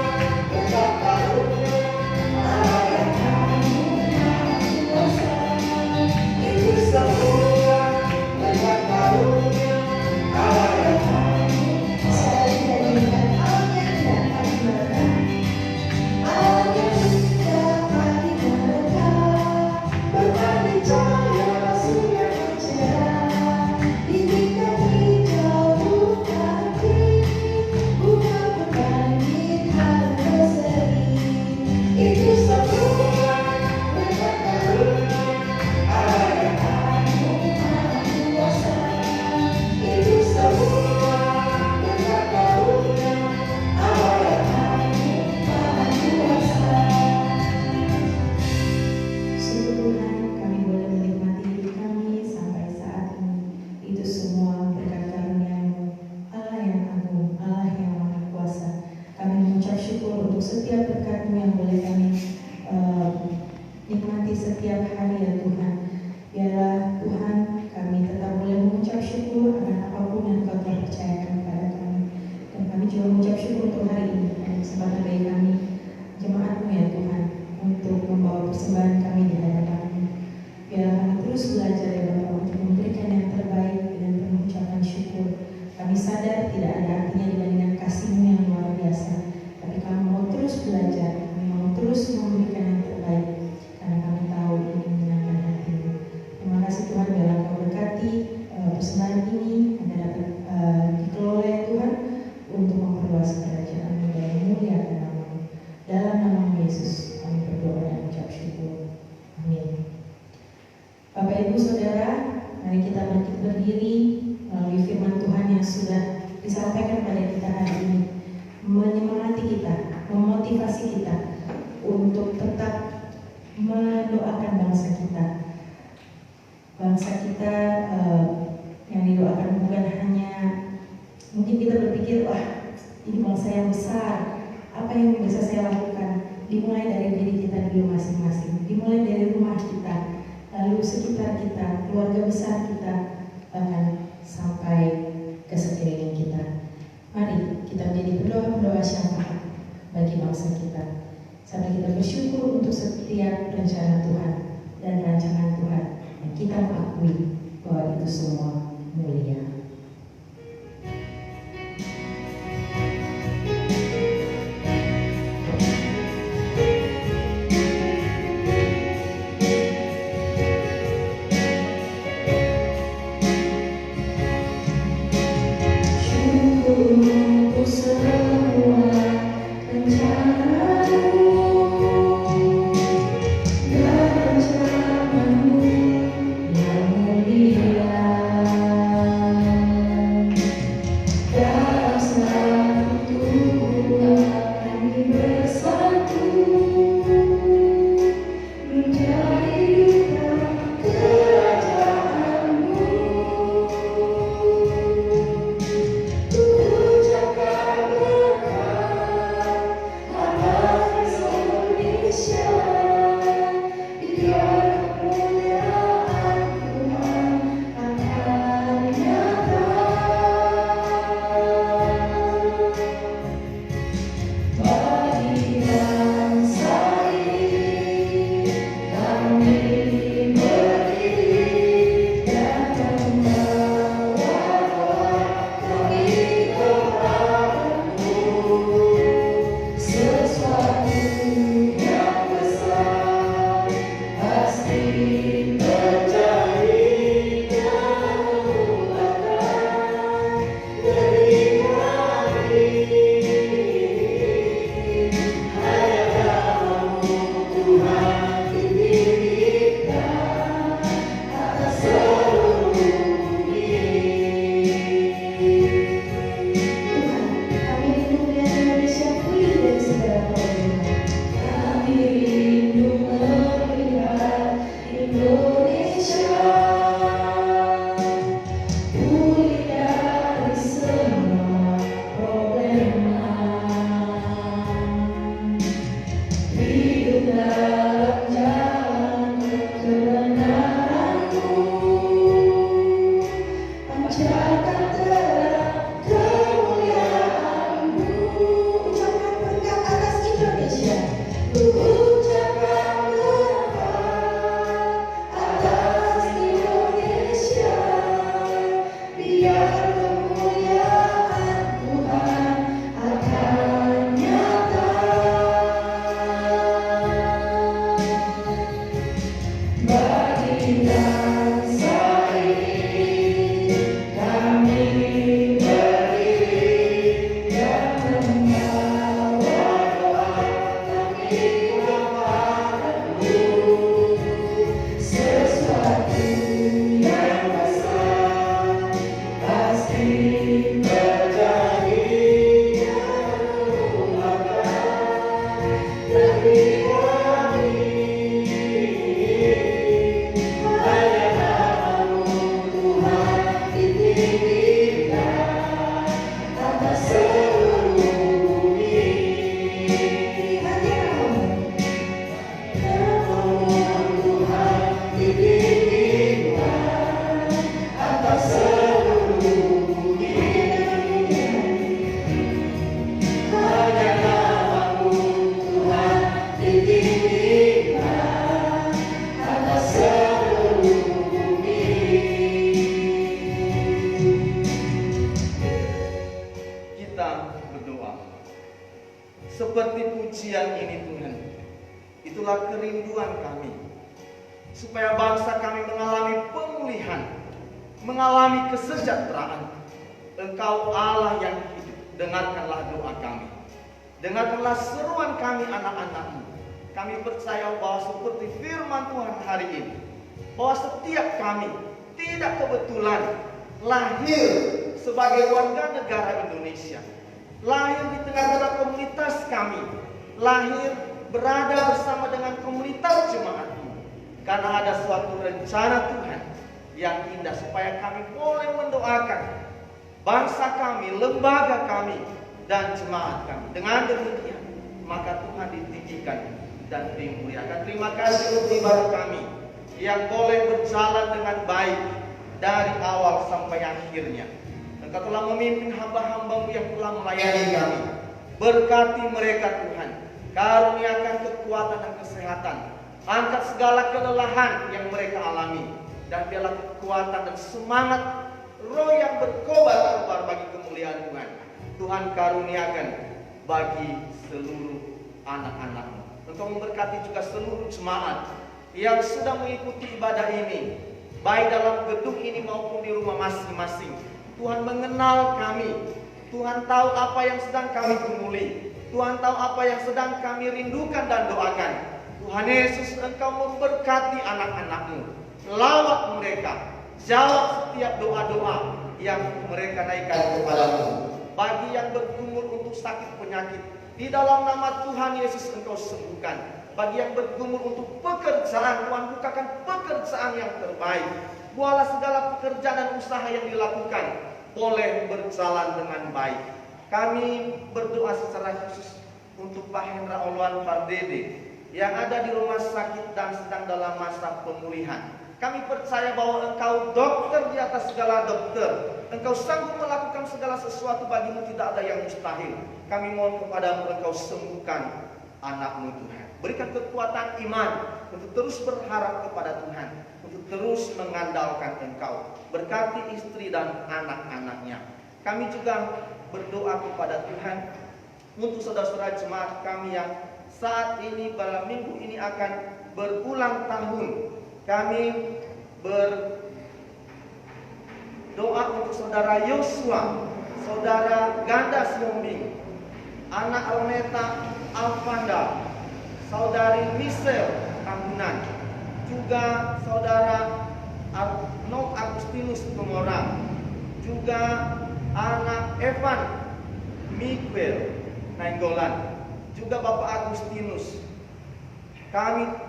berkat karunia Allah yang agung maha kuasa. Itu semua berkat karunia Allah yang agung. Sekali kita nyanyikan Allah yang tidak akan berhenti. setiap berkat-Mu yang boleh kami nikmati setiap hari ya Tuhan. Biarlah Tuhan kami tetap boleh mengucap syukur akan apapun yang Kau telah percayakan kepada kami. Dan kami juga mengucap syukur untuk hari ini, ada kesempatan bagi kami jemaat-Mu ya Tuhan untuk membawa persembahan kami di hadapan-Mu. Biarlah kami terus belajar ya Bapa untuk memberikan yang terbaik dengan penuh ucapan syukur. Kami sadar tidak ada artinya dibandingkan kasih-Mu yang luar biasa, tapi kami mau terus belajar, kami mau terus memberikan yang terbaik karena kami tahu ini menyenangkan hati-Mu. Terima kasih Tuhan, biarlah Kau berkati persembahan ini agar dapat dikelola ya Tuhan untuk memperluas kerajaan-Mu dan memuliakan nama-Mu. Dalam nama Yesus kami berdoa dan mengucap syukur. Amin. Bapak Ibu Saudara, mari kita bangkit berdiri melalui firman Tuhan yang sudah disampaikan pada kita hari ini, menyemangati kita, memotivasi kita untuk tetap mendoakan bangsa kita. Bangsa kita yang didoakan bukan hanya mungkin kita berpikir, wah ini bangsa yang besar, apa yang bisa saya lakukan? Dimulai dari diri kita dulu masing-masing, dimulai dari rumah kita, lalu sekitar kita, keluarga besar kita, bahkan sampai ke sekeliling kita. Mari kita menjadi berdoa syafaat bagi bangsa kita, sampai kita bersyukur untuk setiap rencana Tuhan dan rancangan Tuhan yang kita mengakui bahwa itu semua mulia. Yang mulia berdoa. Seperti pujian ini Tuhan, itulah kerinduan kami, supaya bangsa kami mengalami pemulihan, mengalami kesejahteraan. Engkau Allah yang hidup, dengarkanlah doa kami. Dengarkanlah seruan kami anak-anak-Mu. Kami percaya bahwa seperti firman Tuhan hari ini, bahwa setiap kami tidak kebetulan lahir sebagai warga negara Indonesia, lahir di tengah-tengah komunitas kami, lahir berada bersama dengan komunitas jemaat-Mu, karena ada suatu rencana Tuhan yang indah supaya kami boleh mendoakan bangsa kami, lembaga kami, dan jemaat kami. Dengan demikian, maka Tuhan ditinggikan dan dimuliakan. Terima kasih untuk ibadah kami yang boleh berjalan dengan baik dari awal sampai akhirnya. Engkau telah memimpin hamba-hamba-Mu yang telah melayani kami. Berkati mereka Tuhan, karuniakan kekuatan dan kesehatan. Angkat segala kelelahan yang mereka alami, dan biarlah kekuatan dan semangat roh yang berkobar-kobar bagi kemuliaan Tuhan, Tuhan karuniakan bagi seluruh anak-anak-Mu. Engkau memberkati juga seluruh jemaat yang sudah mengikuti ibadah ini, baik dalam gedung ini maupun di rumah masing-masing. Tuhan mengenal kami, Tuhan tahu apa yang sedang kami gumuli, Tuhan tahu apa yang sedang kami rindukan dan doakan. Tuhan Yesus, Engkau memberkati anak-anak-Mu, lawat mereka, jawab setiap doa-doa yang mereka naikkan kepadamu. Bagi yang bergumul untuk sakit penyakit, di dalam nama Tuhan Yesus Engkau sembuhkan. Bagi yang bergumul untuk pekerjaan, Tuhan bukakan pekerjaan yang terbaik. Buatlah segala pekerjaan dan usaha yang dilakukan boleh berjalan dengan baik. Kami berdoa secara khusus untuk Pak Hendra Olwan Pardede yang ada di rumah sakit dan sedang dalam masa pemulihan. Kami percaya bahwa Engkau dokter di atas segala dokter. Engkau sanggup melakukan segala sesuatu, bagi-Mu tidak ada yang mustahil. Kami mohon kepada-Mu, Engkau sembuhkan anak-Mu Tuhan. Berikan kekuatan iman untuk terus berharap kepada Tuhan, untuk terus mengandalkan Engkau. Berkati istri dan anak-anaknya. Kami juga berdoa kepada Tuhan untuk saudara-saudara jemaat kami yang saat ini pada minggu ini akan berulang tahun. Kami berdoa untuk saudara Yosua, saudara Ganda Siombing, anak Almeta Alfanda, saudari Michelle Tambunan, juga saudara Arnold Agustinus Tumorang, juga anak Evan Miguel Nainggolan, juga Bapak Agustinus. Kami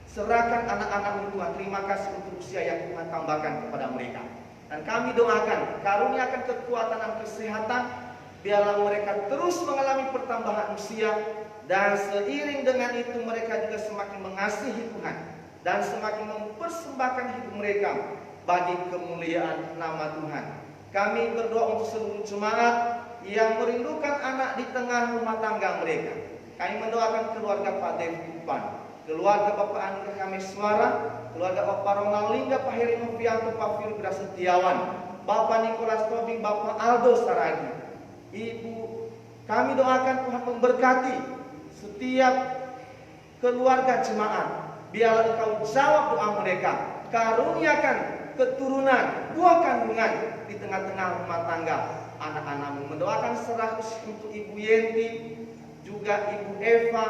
serahkan anak-anak-Mu Tuhan. Terima kasih untuk usia yang Tuhan tambahkan kepada mereka. Dan kami doakan, karuniakan kekuatan dan kesehatan, biarlah mereka terus mengalami pertambahan usia, dan seiring dengan itu mereka juga semakin mengasihi Tuhan dan semakin mempersembahkan hidup mereka bagi kemuliaan nama Tuhan. Kami berdoa untuk seluruh jemaat yang merindukan anak di tengah rumah tangga mereka. Kami mendoakan keluarga Pak Dev Kupan, keluarga Bapak Andika Kameswara, keluarga Bapak Ronald Lingga, Pak Heri Novianto, Pak Firgra Setiawan, Bapak Nikolas Tobing, Bapak Aldo Saragi. Ibu, kami doakan Tuhan memberkati setiap keluarga jemaat. Biarlah Engkau jawab doa mereka, karuniakan keturunan, buah kandungan di tengah-tengah rumah tangga anak-anak-Mu. Mendoakan serah khusus untuk Ibu Yenti, juga Ibu Eva,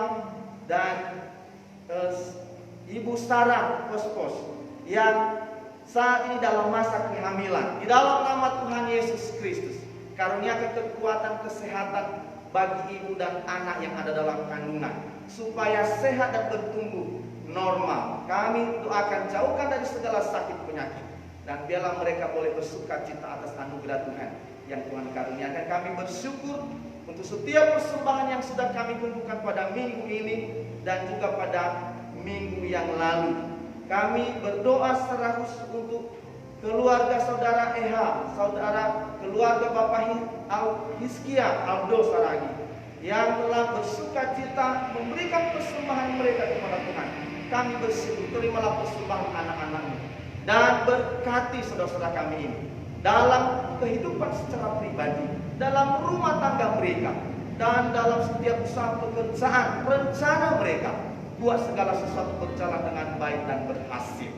dan Ibu Sarah Kos-Kos yang saat ini dalam masa kehamilan. Di dalam nama Tuhan Yesus Kristus, karuniakan kekuatan kesehatan bagi ibu dan anak yang ada dalam kandungan, supaya sehat dan bertumbuh normal. Kami doakan jauhkan dari segala sakit penyakit, dan biarlah mereka boleh bersuka cita atas anugerah Tuhan yang Tuhan karuniakan. Kami bersyukur untuk setiap persembahan yang sudah kami kumpulkan pada minggu ini dan juga pada minggu yang lalu. Kami berdoa secara khusus untuk keluarga saudara Eha, saudara keluarga Bapak Hiskia Aldo Saragi, yang telah bersuka cita memberikan persembahan mereka kepada Tuhan. Kami bersyukur, terimalah persembahan anak-anak-Mu dan berkati saudara-saudara kami ini dalam kehidupan secara pribadi, dalam rumah tangga mereka, dan dalam setiap usaha pekerjaan, rencana mereka. Buat segala sesuatu berjalan dengan baik dan berhasil.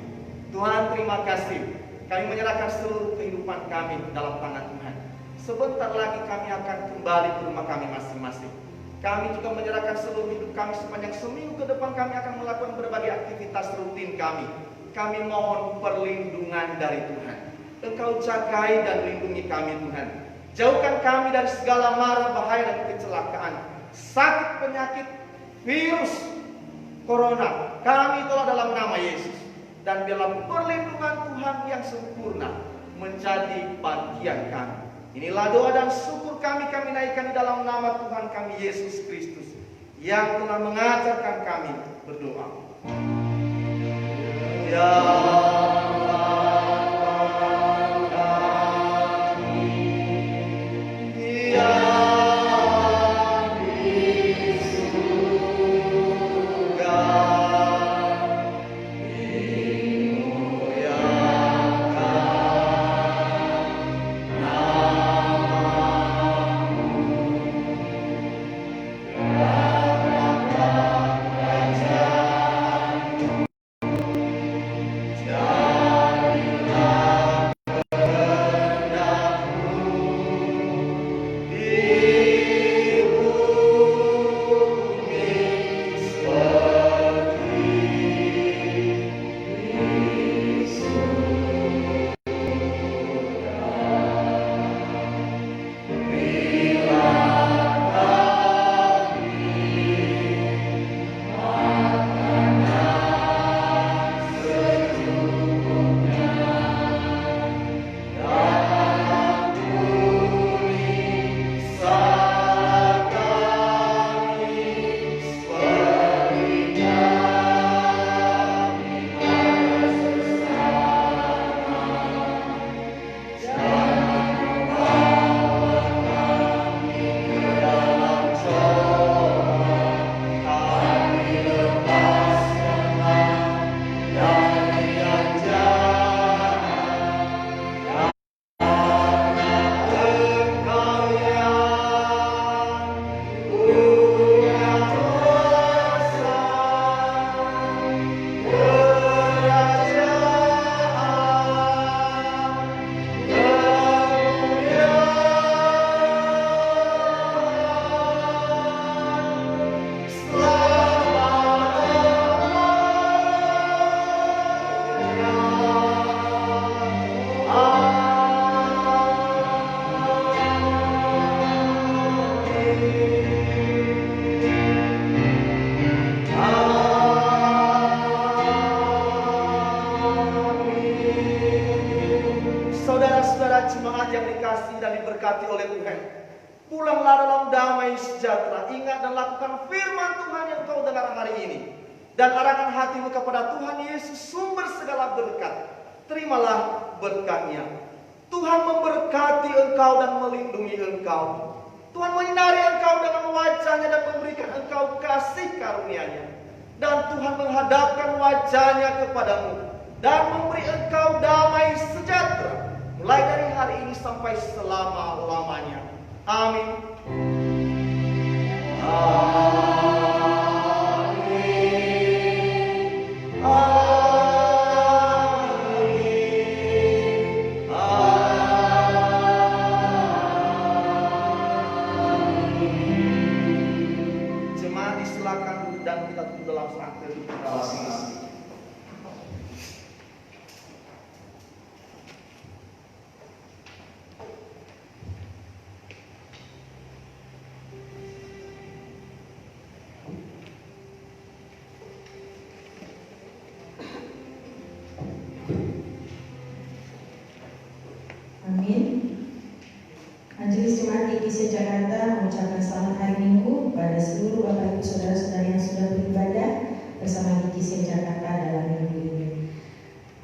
Tuhan, terima kasih. Kami menyerahkan seluruh kehidupan kami dalam tangan Tuhan. Sebentar lagi kami akan kembali ke rumah kami masing-masing. Kami juga menyerahkan seluruh hidup kami sepanjang seminggu ke depan. Kami akan melakukan berbagai aktivitas rutin kami. Kami mohon perlindungan dari Tuhan. Engkau jagai dan lindungi kami, Tuhan. Jauhkan kami dari segala mara, bahaya, dan kecelakaan, sakit, penyakit, virus, corona. Kami tolak dalam nama Yesus. Dan biarlah perlindungan Tuhan yang sempurna menjadi bagian kami. Inilah doa dan syukur kami naikkan di dalam nama Tuhan kami Yesus Kristus, yang telah mengajarkan kami berdoa. Ya. Jemaat yang dikasihi dan diberkati oleh Tuhan, pulanglah dalam damai sejahtera. Ingat dan lakukan firman Tuhan yang kau dengar hari ini, dan arahkan hatimu kepada Tuhan Yesus, sumber segala berkat. Terimalah berkatnya. Tuhan memberkati engkau dan melindungi engkau. Tuhan menyinari engkau dengan wajahnya dan memberikan engkau kasih karunia-Nya. Dan Tuhan menghadapkan wajahnya kepadamu dan memberi engkau damai sejahtera, mulai dari hari ini sampai selama-lamanya. Amin. Amin. Amin. Amin. Jemaat disilakan duduk dan kita tunggu dalam saat teduh kita masing-masing. Majelis Jemaat GKISIA Jakarta mengucapkan selamat hari Minggu kepada seluruh Bapak Ibu Saudara-saudara yang sudah beribadah bersama GKISIA Jakarta dalam minggu ini.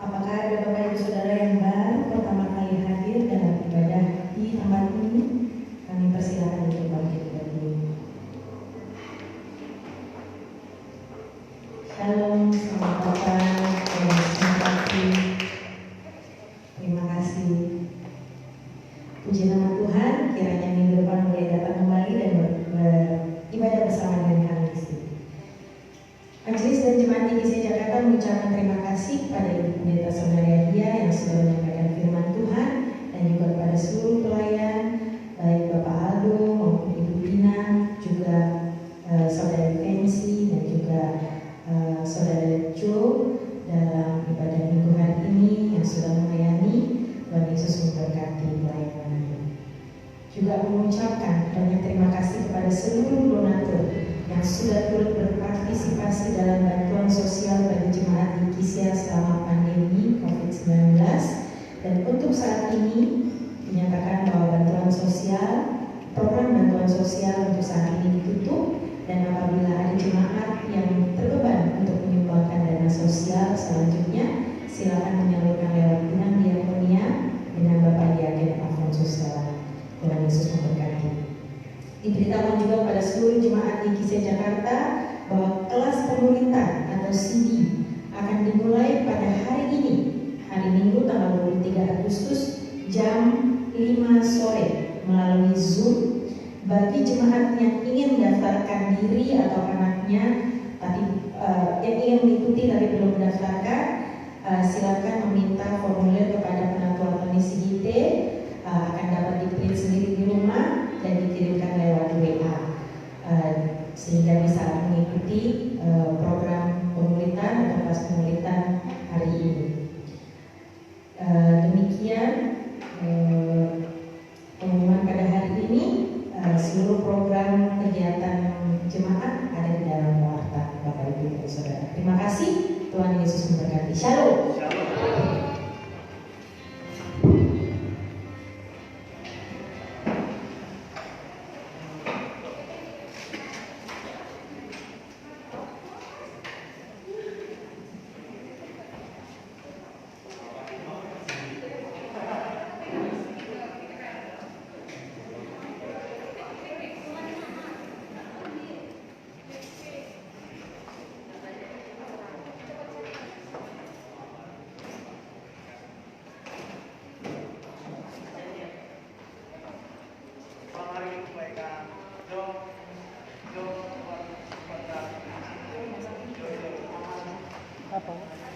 Apakah ada Bapak Ibu Saudara yang baru pertama kali hadir dalam ibadah di tempat ini? Kami persilakan untuk bangkit berdiri. Shalom, selamat datang, selamat pagi. Terima kasih. Puji nama Tuhan, kiranya minggu Pendeta Saudara Dia yang sudah menyampaikan firman Tuhan, dan juga kepada seluruh pelayan, baik Bapak Aldo maupun Ibu Dina, juga Saudara Fancy dan juga Saudara Joe dalam ibadah minggu hari ini yang sudah melayani. Tuhan Yesus memberkati pelayanan ini. Juga mengucapkan banyak terima kasih kepada seluruh donatur yang sudah turut berpartisipasi dalam bantuan sosial bagi jemaat di Kisia selama pandemi COVID-19. Dan untuk saat ini dinyatakan bahwa program bantuan sosial untuk saat ini ditutup, dan apabila ada jemaat yang terbeban untuk menyumbangkan dana sosial selanjutnya, silakan menyalurkan lewat Bidang Diakonia dengan Bapak Diaken Alfonsus Stella. Tuhan Yesus memberkati. Diberitakan juga pada seluruh jemaat di Kisia Jakarta bahwa kelas pengulitan atau CD akan dimulai pada hari ini, hari Minggu tanggal 23 Agustus jam 5 sore melalui Zoom. Bagi jemaat yang ingin mendaftarkan diri atau anaknya yang ingin mengikuti tapi belum mendaftarkan, silakan meminta formulir kepada Penatua Tony Sigite, akan dapat di-print sendiri di rumah dan dikirimkan lewat WA, sehingga bisa mengikuti program pengulitan atau kelas pengulitan hari ini. Demikian pengumuman pada hari ini. Seluruh program kegiatan jemaat ada di dalam warta Bapak Ibu dan Saudara. Terima kasih. Tuhan Yesus memberkati. Shalom. Apa?